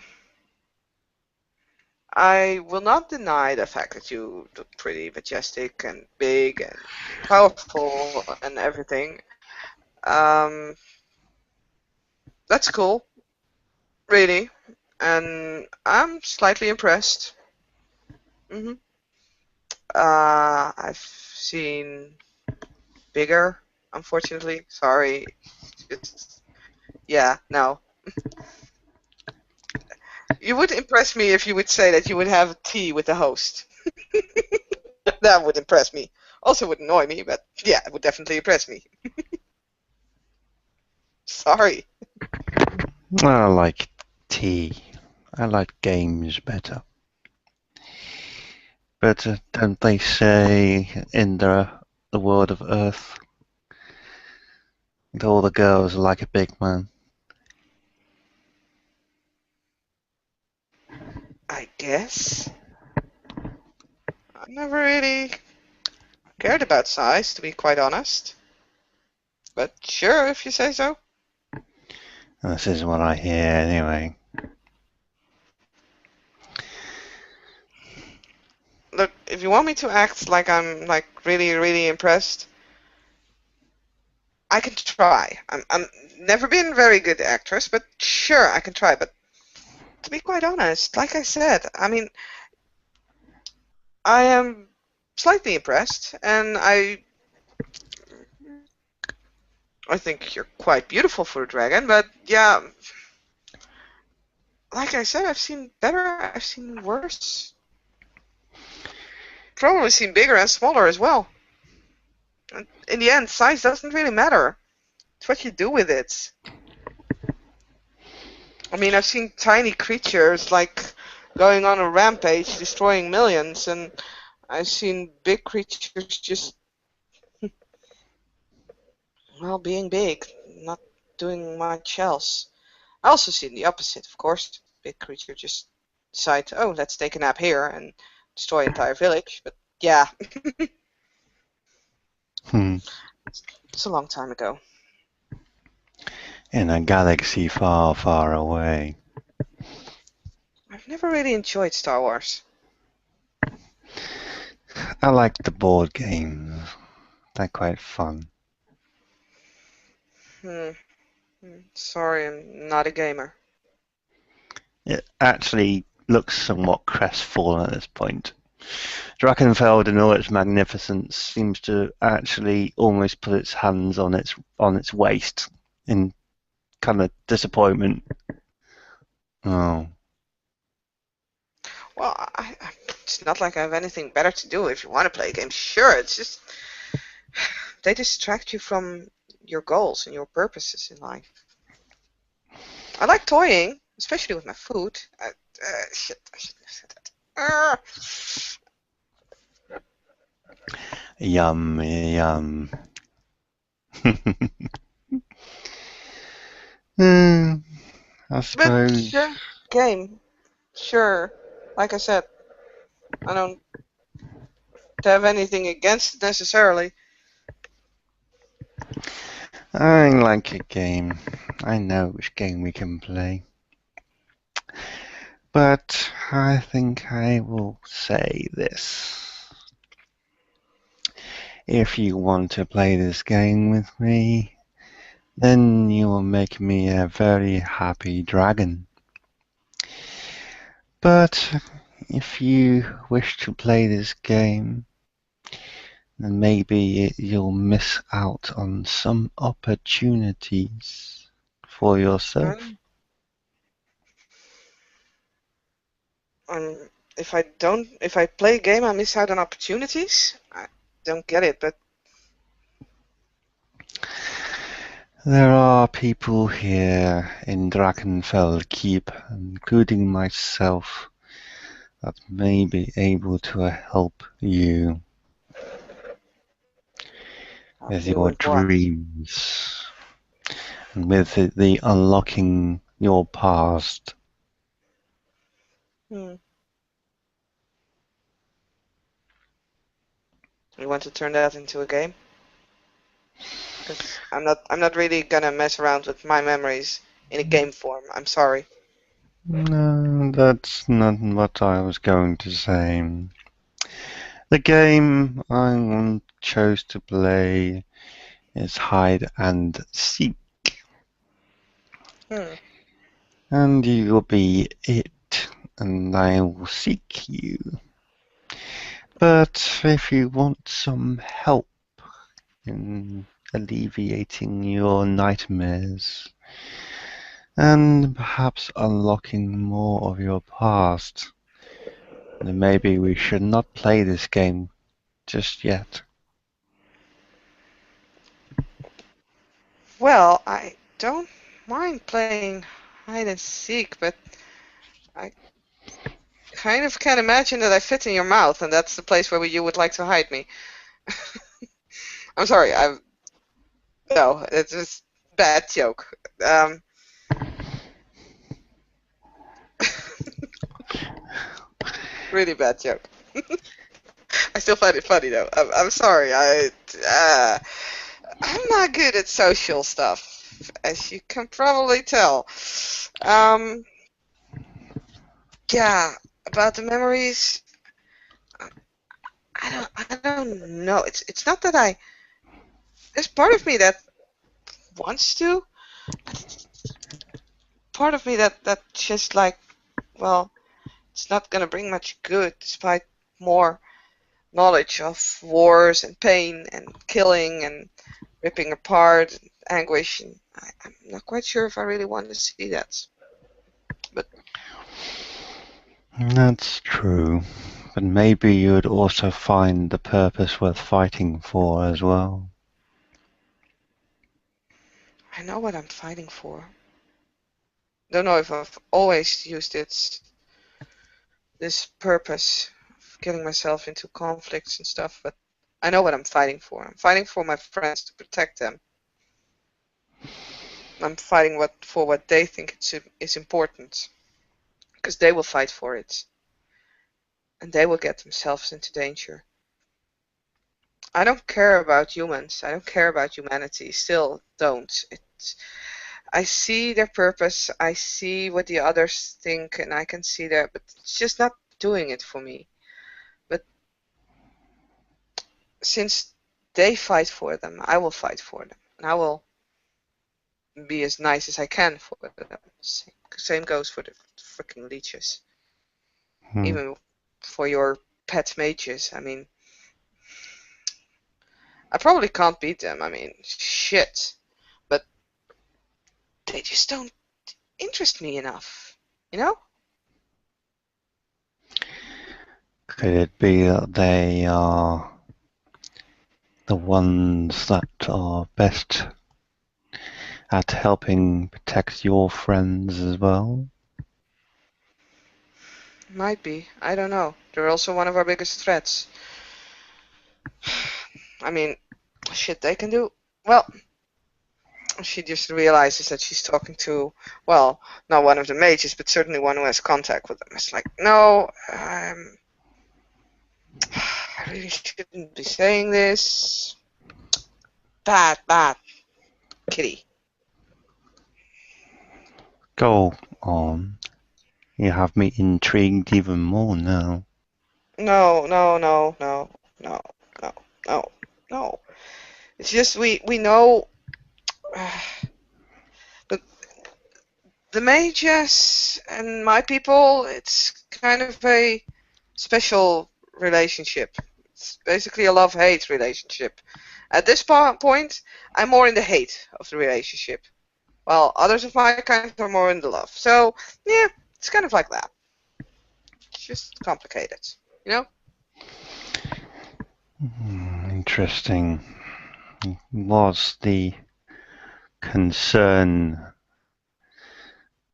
I will not deny the fact that you look pretty majestic and big and powerful and everything. That's cool, really, and I'm slightly impressed. hmm I've seen bigger, unfortunately. Sorry. Yeah, no. You would impress me if you would say that you would have tea with the host. That would impress me. Also would annoy me, but yeah, it would definitely impress me. Sorry. I like tea. I like games better. But don't they say in the world of Earth that all the girls are like a big man? I guess. I never really cared about size, to be quite honest. But sure, if you say so. This is what I hear anyway. Look, if you want me to act like I'm like really, really impressed, I can try. I'm never been a very good actress, but sure, I can try. But to be quite honest, like I said, I mean, I am slightly impressed, and I think you're quite beautiful for a dragon. But yeah, like I said, I've seen better, I've seen worse. Probably seen bigger and smaller as well. And in the end, size doesn't really matter. It's what you do with it. I mean, I've seen tiny creatures like going on a rampage, destroying millions, and I've seen big creatures just, well, being big, not doing much else. I also seen the opposite, of course. Big creature just decide, oh, let's take a nap here, and destroy an entire village, but yeah, Hmm. it's a long time ago. In a galaxy far, far away. I've never really enjoyed Star Wars. I like the board games. They're quite fun. Hmm. Sorry, I'm not a gamer. It actually looks somewhat crestfallen at this point. Drachenfeld in all its magnificence seems to actually almost put its hands on its waist in kind of disappointment. Oh. Well, it's not like I have anything better to do. If you want to play a game, sure. It's just they distract you from your goals and your purposes in life. I like toying, especially with my food. Shit, I shouldn't have said that. Yum, yum. I But suppose. yeah, game, sure. Like I said, I don't have anything against it necessarily. I like a game. I know which game we can play. But I think I will say this. If you want to play this game with me, then you will make me a very happy dragon. But if you wish to play this game, then maybe you'll miss out on some opportunities for yourself. Um, if I play a game, I miss out on opportunities. I don't get it, but There are people here in Drachenfell Keep, including myself, that may be able to help you with you your with what? dreams and with the unlocking your past. Hmm. You want to turn that into a game? Because I'm not really gonna mess around with my memories in a game form. I'm sorry. No, that's not what I was going to say. The game I chose to play is hide and seek, Hmm. and you will be it, and I will seek you. But if you want some help in alleviating your nightmares and perhaps unlocking more of your past, then maybe we should not play this game just yet. Well, I don't mind playing hide and seek, but I kind of can't imagine that I fit in your mouth, and that's the place where you would like to hide me. I'm sorry. No, it's just bad joke. Um, really bad joke. I still find it funny though. I'm sorry. Uh, I'm not good at social stuff, as you can probably tell. Um, yeah, about the memories, I don't know. It's not that I. There's part of me that wants to, but part of me that just like, well, it's not gonna bring much good, despite more knowledge of wars and pain and killing and ripping apart and anguish. And I'm not quite sure if I really want to see that. But That's true, but maybe you'd also find the purpose worth fighting for as well. I know what I'm fighting for. Don't know if I've always used this purpose of getting myself into conflicts and stuff, but I know what I'm fighting for. I'm fighting for my friends to protect them. I'm fighting for what they think is important, because they will fight for it. and they will get themselves into danger. I don't care about humans. I don't care about humanity. Still don't. I see their purpose. I see what the others think, and I can see that, but it's just not doing it for me. But since they fight for them, I will fight for them, and I will be as nice as I can for them. Same goes for the freaking leeches. Even for your pet mages. I mean, I probably can't beat them. I mean, shit. But they just don't interest me enough, you know? Could it be that they are the ones that are best at helping protect your friends as well? Might be. I don't know. They're also one of our biggest threats. I mean, shit, they can do. Well, she just realizes that she's talking to, well, not one of the mages, but certainly one who has contact with them. It's like, no, I really shouldn't be saying this. Bad, bad. Kitty. Go on. You have me intrigued even more now. No, no, no, no, no, no, no, no. It's just we know the mages and my people, it's kind of a special relationship. It's basically a love-hate relationship. At this point, I'm more in the hate of the relationship, while others of my kind are more in the love. So, yeah, it's kind of like that. It's just complicated, you know? Interesting. Was the concern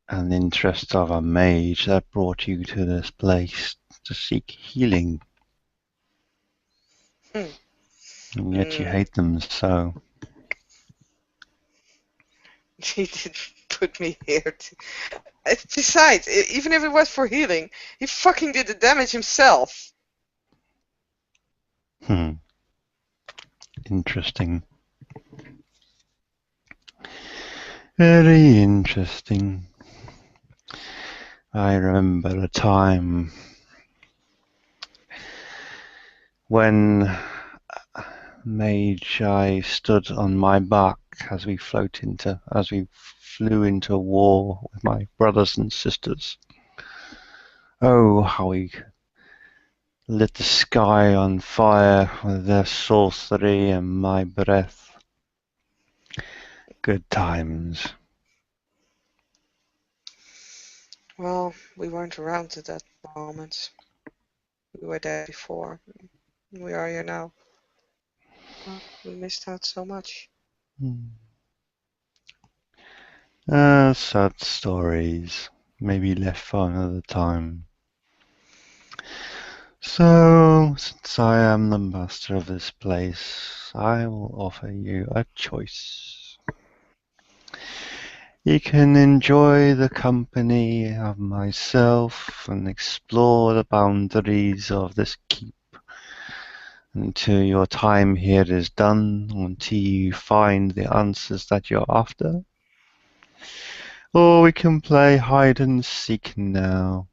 and interest of a mage that brought you to this place to seek healing? And yet you hate them so. He didn't put me here to... Besides, even if it was for healing, he fucking did the damage himself. Interesting. Very interesting. I remember a time when mage I stood on my back as we flew into war with my brothers and sisters. Oh, how we lit the sky on fire with their sorcery and my breath. Good times. Well, we weren't around at that moment. We were there before. We are here now. Well, we missed out so much. Sad stories. Maybe left for another time. So, since I am the master of this place, I will offer you a choice. You can enjoy the company of myself and explore the boundaries of this keep until your time here is done, until you find the answers that you're after. Or we can play hide and seek now.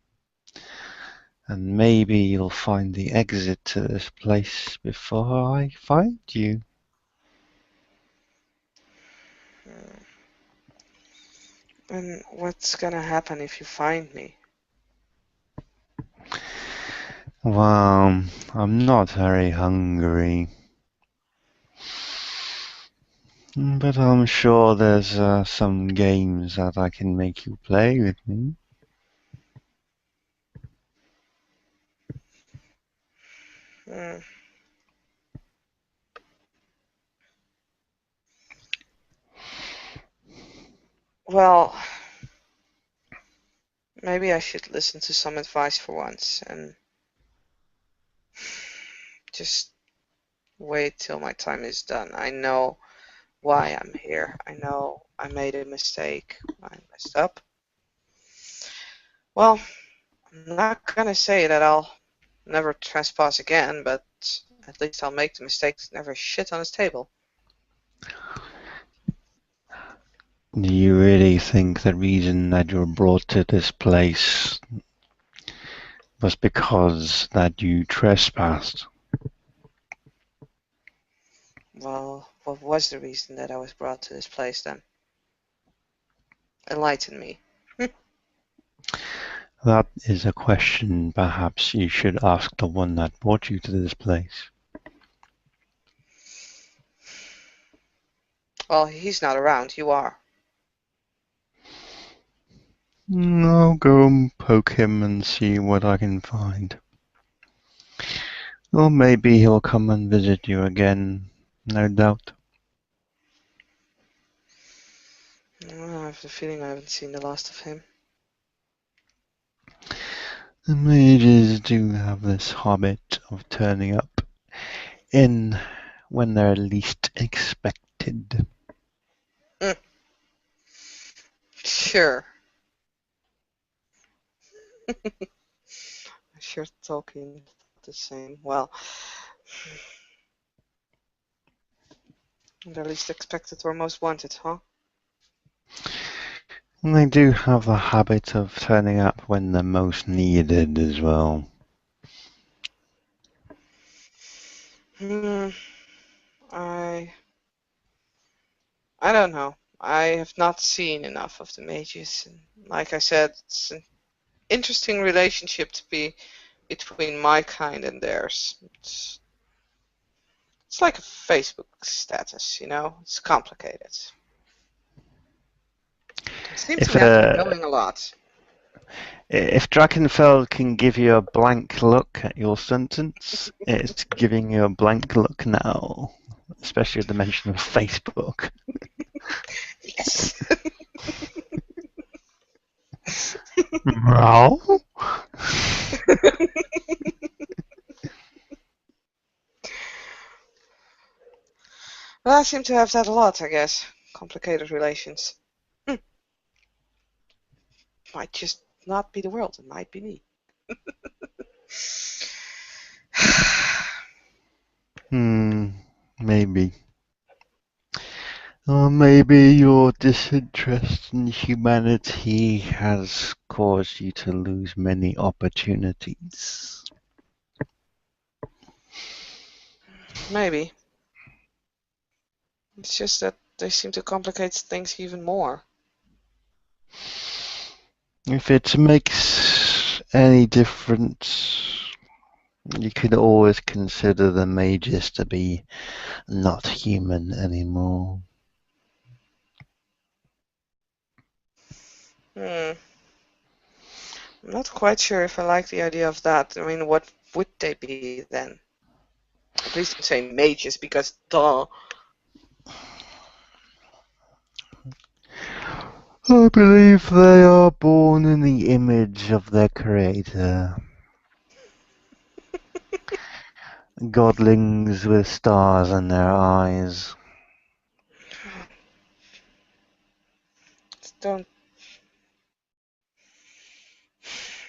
And maybe you'll find the exit to this place before I find you. And what's gonna happen if you find me? Well, I'm not very hungry. But I'm sure there's some games that I can make you play with me. Well, maybe I should listen to some advice for once and just wait till my time is done. I know why I'm here. I know I made a mistake. I messed up. Well, I'm not gonna say that I'll never trespass again, but at least I'll make the mistake to never shit on his table. Do you really think the reason that you were brought to this place was because that you trespassed? Well, what was the reason that I was brought to this place then? Enlighten me. That is a question perhaps you should ask the one that brought you to this place. Well, he's not around, you are. I'll go and poke him and see what I can find. Or maybe he'll come and visit you again, no doubt. I have the feeling I haven't seen the last of him. The mages do have this habit of turning up in when they're least expected. Sure. Sure, talking the same. Well, they're least expected or most wanted, huh? And they do have the habit of turning up when they're most needed as well. I don't know. I have not seen enough of the mages, and like I said, it's an interesting relationship to be between my kind and theirs. It's like a Facebook status, you know? It's complicated. It seems we have been going a lot. If Drakenfeld can give you a blank look at your sentence, it's giving you a blank look now, especially with the mention of Facebook. Yes. Well, Well, I seem to have that a lot, I guess. Complicated relations. Might just not be the world, it might be me. Maybe. Or maybe your disinterest in humanity has caused you to lose many opportunities. Maybe. It's just that they seem to complicate things even more. If it makes any difference, you could always consider the mages to be not human anymore. I'm not quite sure if I like the idea of that. I mean, what would they be then? At least I'm saying mages because duh. I believe they are born in the image of their creator. Godlings with stars in their eyes. Don't.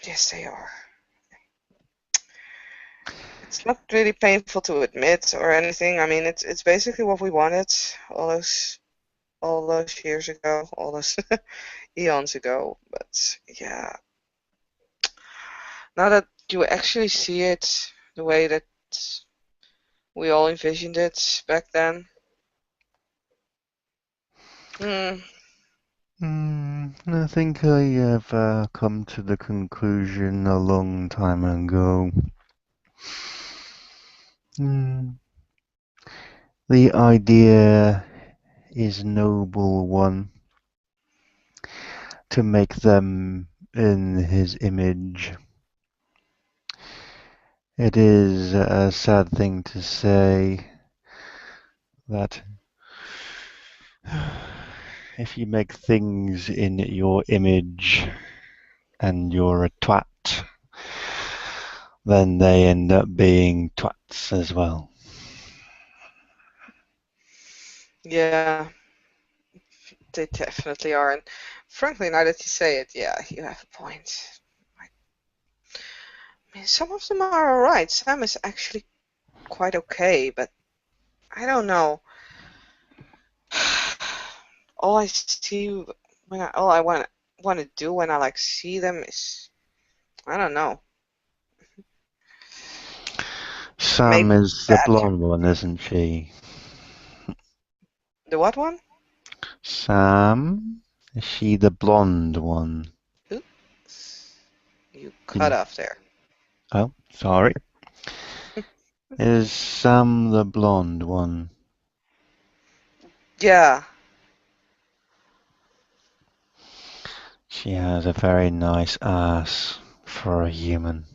Yes, they are. It's not really painful to admit or anything. I mean, it's basically what we wanted all those years ago, all those eons ago. But yeah, now that you actually see it the way that we all envisioned it back then. I think I have come to the conclusion a long time ago. The idea is a noble one, to make them in his image. It is a sad thing to say that if you make things in your image and you're a twat, then they end up being twats as well. Yeah, they definitely are. And frankly, now that you say it, yeah, you have a point. Some of them are alright. Sam is actually quite okay, but I don't know. All I see all I want to do when I like see them is I don't know. Sam Maybe is the bad. blonde one, isn't she? The what one? Sam? Is she the blonde one? Oops. You cut In... off there. Oh, sorry. Is Sam the blonde one? Yeah. She has a very nice ass for a human.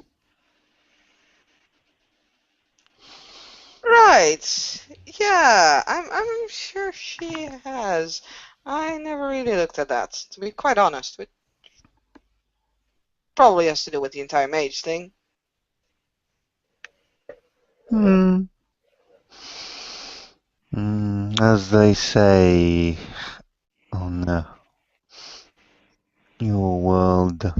Right. Yeah, I'm sure she has. I never really looked at that, to be quite honest. It probably has to do with the entire mage thing. Hmm. As they say on your world,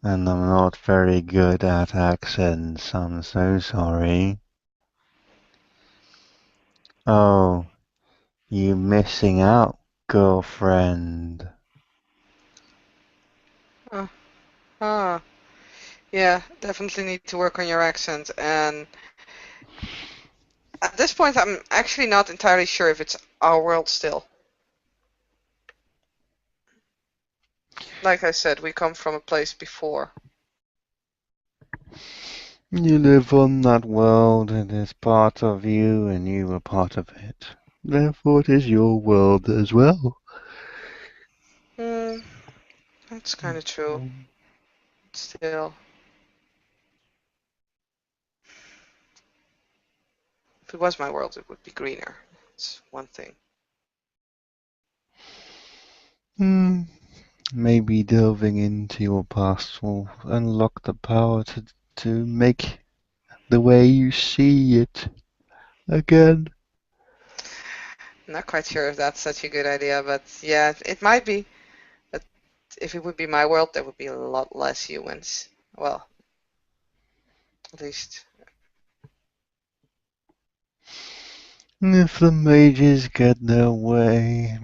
and I'm not very good at accents, I'm so sorry. Oh, you missing out, girlfriend. Uh, ah, yeah, definitely need to work on your accent. And at this point, I'm actually not entirely sure if it's our world still. Like I said, we come from a place before. You live on that world, it is part of you, and you are part of it. Therefore, it is your world as well. Hmm, that's kind of true. Still, if it was my world, it would be greener. It's one thing. Hmm. Maybe delving into your past will unlock the power to make the way you see it again. Not quite sure if that's such a good idea, but yeah, it might be. But if it would be my world, there would be a lot less humans. Well, at least. If the mages get their way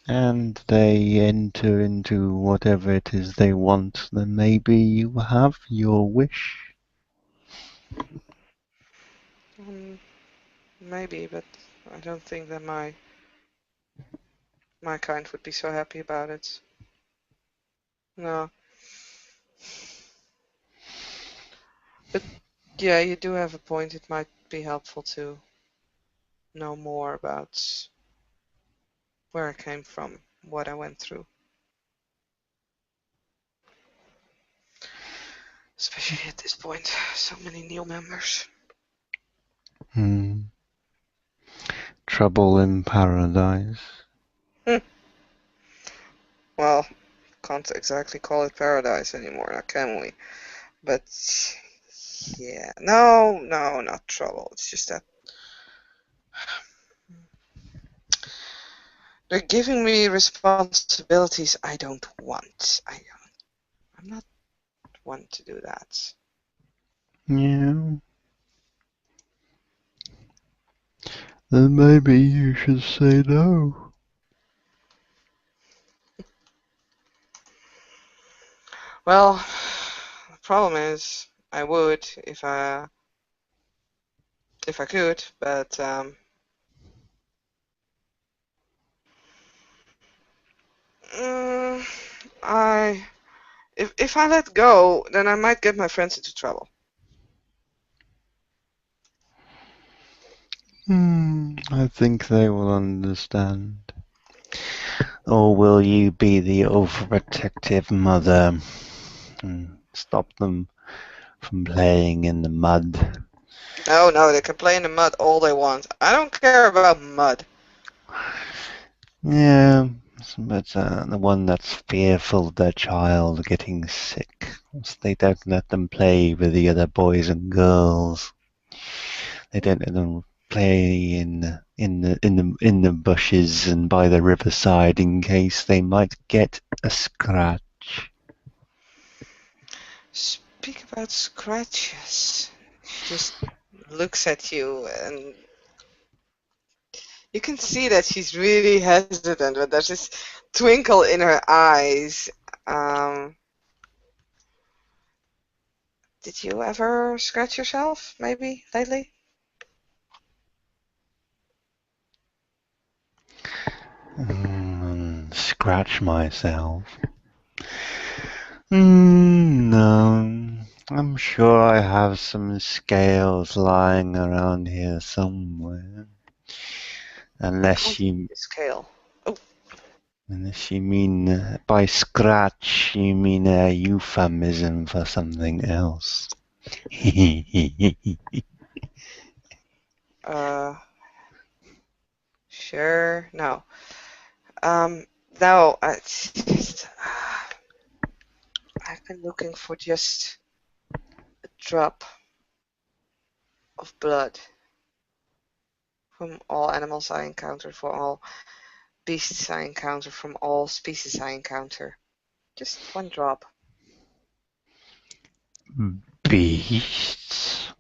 and they enter into whatever it is they want, then maybe you have your wish. Um, Maybe, but I don't think that my kind would be so happy about it. No. But yeah, you do have a point. It might be helpful to know more about where I came from, what I went through. Especially at this point, so many new members. Hmm. Trouble in paradise. Hmm. Well, can't exactly call it paradise anymore, now can we? But yeah, no, not trouble. It's just that they're giving me responsibilities I don't want. I'm not one to do that. Yeah. Then maybe you should say no. Well, the problem is I would if I could, but mm, I if I let go, then I might get my friends into trouble. I think they will understand. Or will you be the overprotective mother and stop them from playing in the mud? No, they can play in the mud all they want. I don't care about mud. Yeah, but the one that's fearful of their child getting sick, so they don't let them play with the other boys and girls. They don't let them play in the bushes and by the riverside in case they might get a scratch. Speak about scratches. She just looks at you, and you can see that she's really hesitant, but there's this twinkle in her eyes. Um, did you ever scratch yourself, maybe, lately? Scratch myself. No. I'm sure I have some scales lying around here somewhere. I can't Unless see you the scale. Oh, Unless you mean by scratch, you mean a euphemism for something else. uh, sure. No. Um, no, it's just, I've been looking for just a drop of blood from all animals I encounter, for all beasts I encounter, from all species I encounter. Just one drop. Beasts?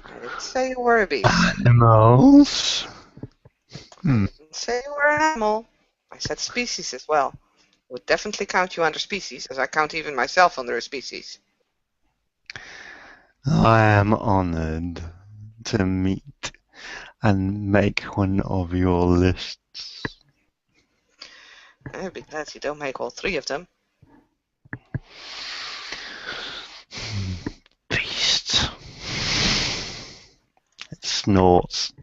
I didn't say you were a beast. Animals? I didn't say you were an animal. I said species as well. Would definitely count you under species, as I count even myself under a species. I am honored to meet and make one of your lists. I'd be glad you don't make all three of them. Beast. It snorts.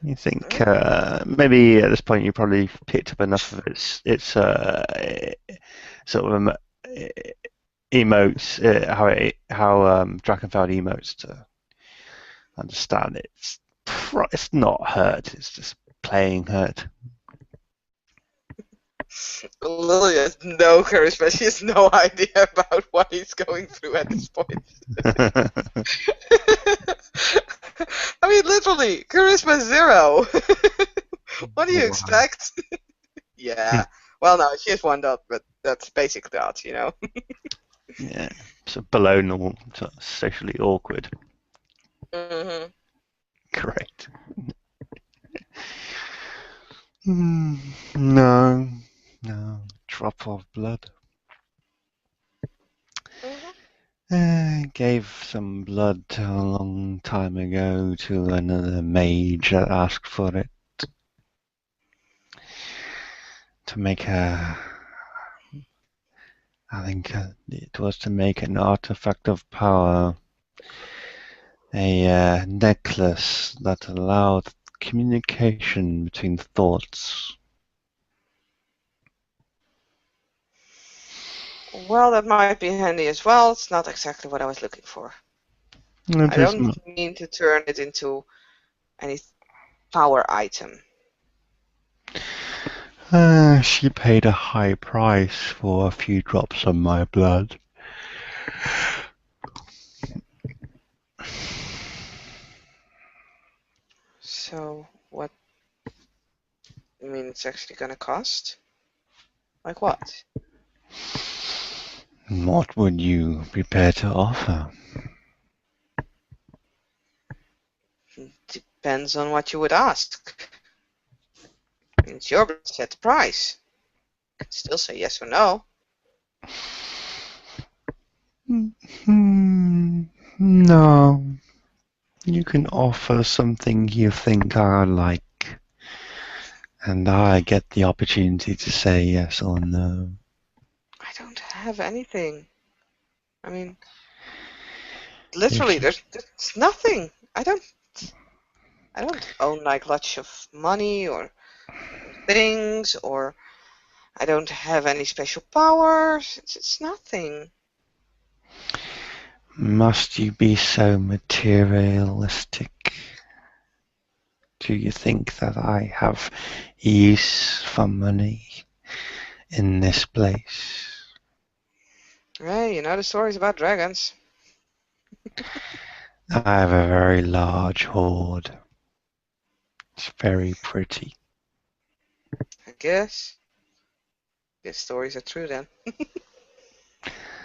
You think maybe at this point you probably picked up enough of its sort of emotes, how Drakenfeld emotes to understand it's not hurt. It's just playing hurt. Lily has no charisma. She has no idea about what he's going through at this point. I mean, literally, charisma 0. What do you expect? Yeah. Well, no, she has one dot, but that's basic dot, you know. Yeah, so below normal, so socially awkward. Mm-hmm. Correct. No, drop of blood. Gave some blood a long time ago to another mage that asked for it. To make I think it was to make an artifact of power. A necklace that allowed communication between thoughts. Well, that might be handy as well. It's not exactly what I was looking for. I It is don't mean to turn it into any power item. She paid a high price for a few drops of my blood. So, what? I mean, it's actually gonna cost? Like what? What would you prepare to offer? Depends on what you would ask. I mean, it's your blood to set the price. You can still say yes or no. No. You can offer something you think I like, and I get the opportunity to say yes or no. I don't have anything. I mean, literally, there's nothing. I don't own like lots of money or things, or I don't have any special powers. It's nothing. Must you be so materialistic? Do you think that I have use for money in this place? Hey, you know the stories about dragons. I have a very large hoard. It's very pretty. I guess. guess stories are true then.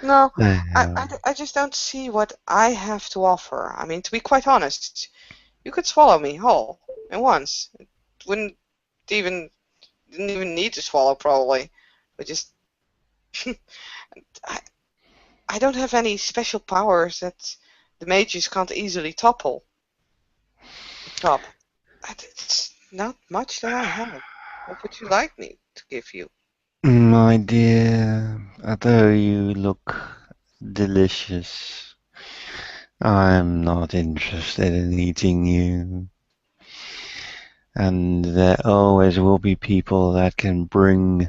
No, Yeah. I just don't see what I have to offer. I mean, to be quite honest, you could swallow me whole at once. It wouldn't even didn't even need to swallow probably, but just I I don't have any special powers that the mages can't easily top. It's not much that I have. What would you like me to give you? My dear, although you look delicious, I'm not interested in eating you. And there always will be people that can bring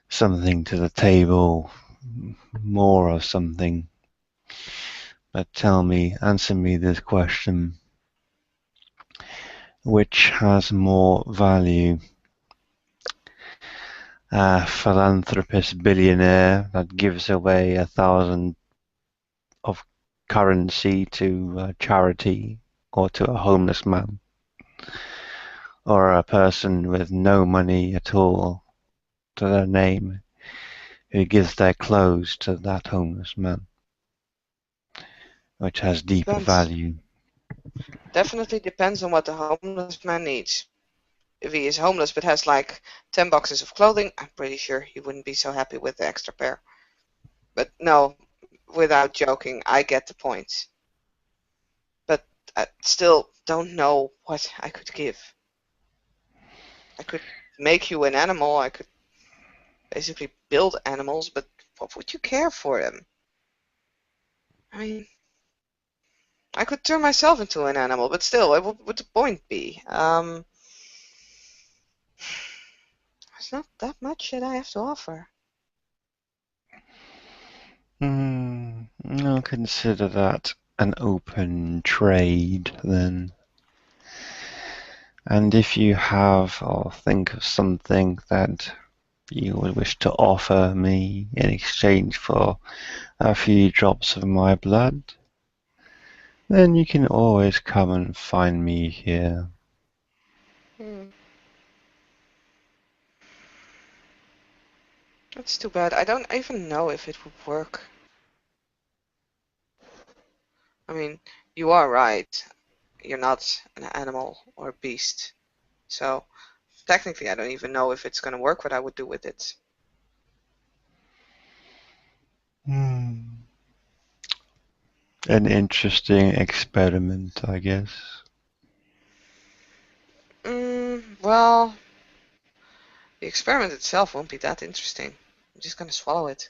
something to the table, more of something. But tell me, answer me this question. Which has more value? A philanthropist billionaire that gives away 1,000 of currency to a charity or to a homeless man, or a person with no money at all to their name who gives their clothes to that homeless man, which has deeper Depends. value. Definitely depends on what the homeless man needs. If he is homeless but has like 10 boxes of clothing, I'm pretty sure he wouldn't be so happy with the extra pair. But no, without joking, I get the point. But I still don't know what I could give. I could make you an animal, I could basically build animals, but what would you care for them? I mean, I could turn myself into an animal, but still, what would the point be? There's not that much that I have to offer. I'll consider that an open trade then. And if you have or think of something that you would wish to offer me in exchange for a few drops of my blood, then you can always come and find me here. Hmm. That's too bad. I don't even know if it would work. I mean, you are right. You're not an animal or a beast. So technically, I don't even know if it's gonna work what I would do with it. Hmm. An interesting experiment, I guess. Well, the experiment itself won't be that interesting. I'm just gonna swallow it.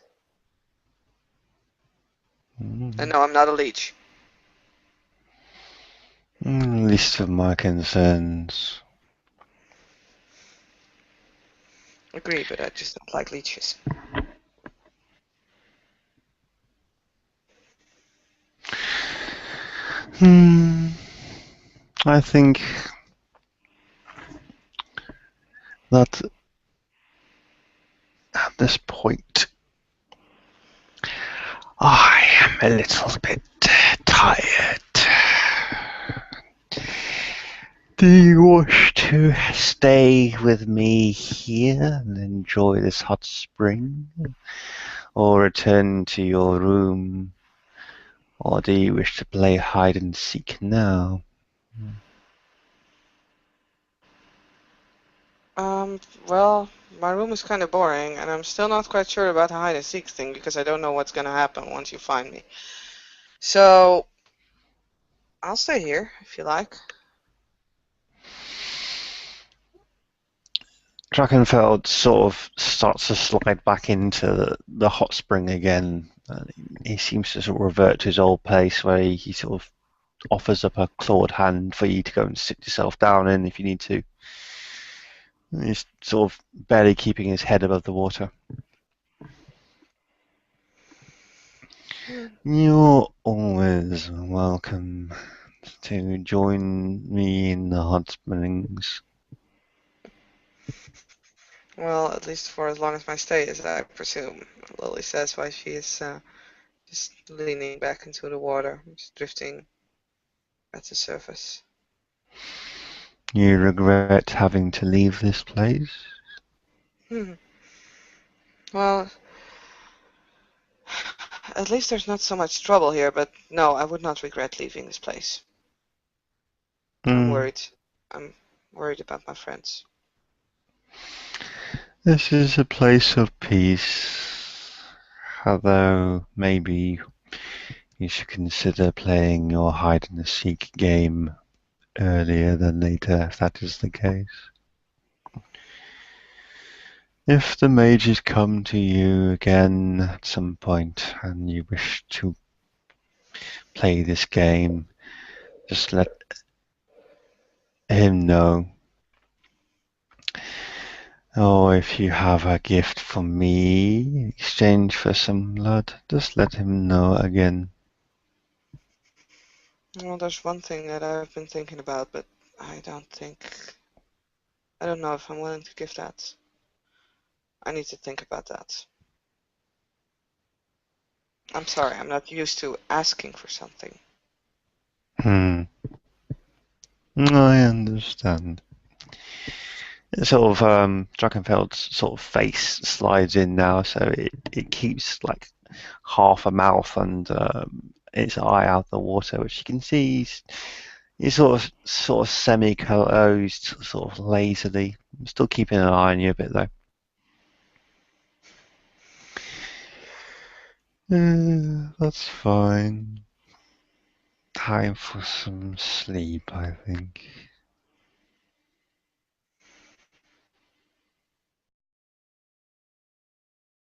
And Mm. no, I'm not a leech. Least of my concerns. Agree, but I just don't like leeches. Hmm. I think that at this point, I am a little bit tired. Do you wish to stay with me here and enjoy this hot spring? Or return to your room? Or do you wish to play hide and seek now? Well, my room is kind of boring, and I'm still not quite sure about the hide and seek thing because I don't know what's gonna happen once you find me. So, I'll stay here if you like. Drachenfeld sort of starts to slide back into the hot spring again. He seems to sort of revert to his old pace where he sort of offers up a clawed hand for you to go and sit yourself down in if you need to. He's sort of barely keeping his head above the water. Hmm. You're always welcome to join me in the hot springs. Well, at least for as long as my stay is, I presume. Lily says while she is just leaning back into the water, just drifting at the surface. You regret having to leave this place? Hmm. Well, at least there's not so much trouble here, but no, I would not regret leaving this place. I'm Hmm. worried. I'm worried about my friends. This is a place of peace, although maybe you should consider playing your hide and seek game earlier than later if that is the case. If the mages come to you again at some point and you wish to play this game, just let him know. Or if you have a gift for me in exchange for some blood, just let him know again. Well, there's one thing that I've been thinking about, but I don't know if I'm willing to give that. I need to think about that. I'm sorry, I'm not used to asking for something. Hmm. I understand. Sort of Drakenfeld's sort of face slides in now, so it keeps like half a mouth and its eye out the water, which you can see he's sort of semi-closed, sort of lazily. Still keeping an eye on you a bit though. That's fine. Time for some sleep, I think.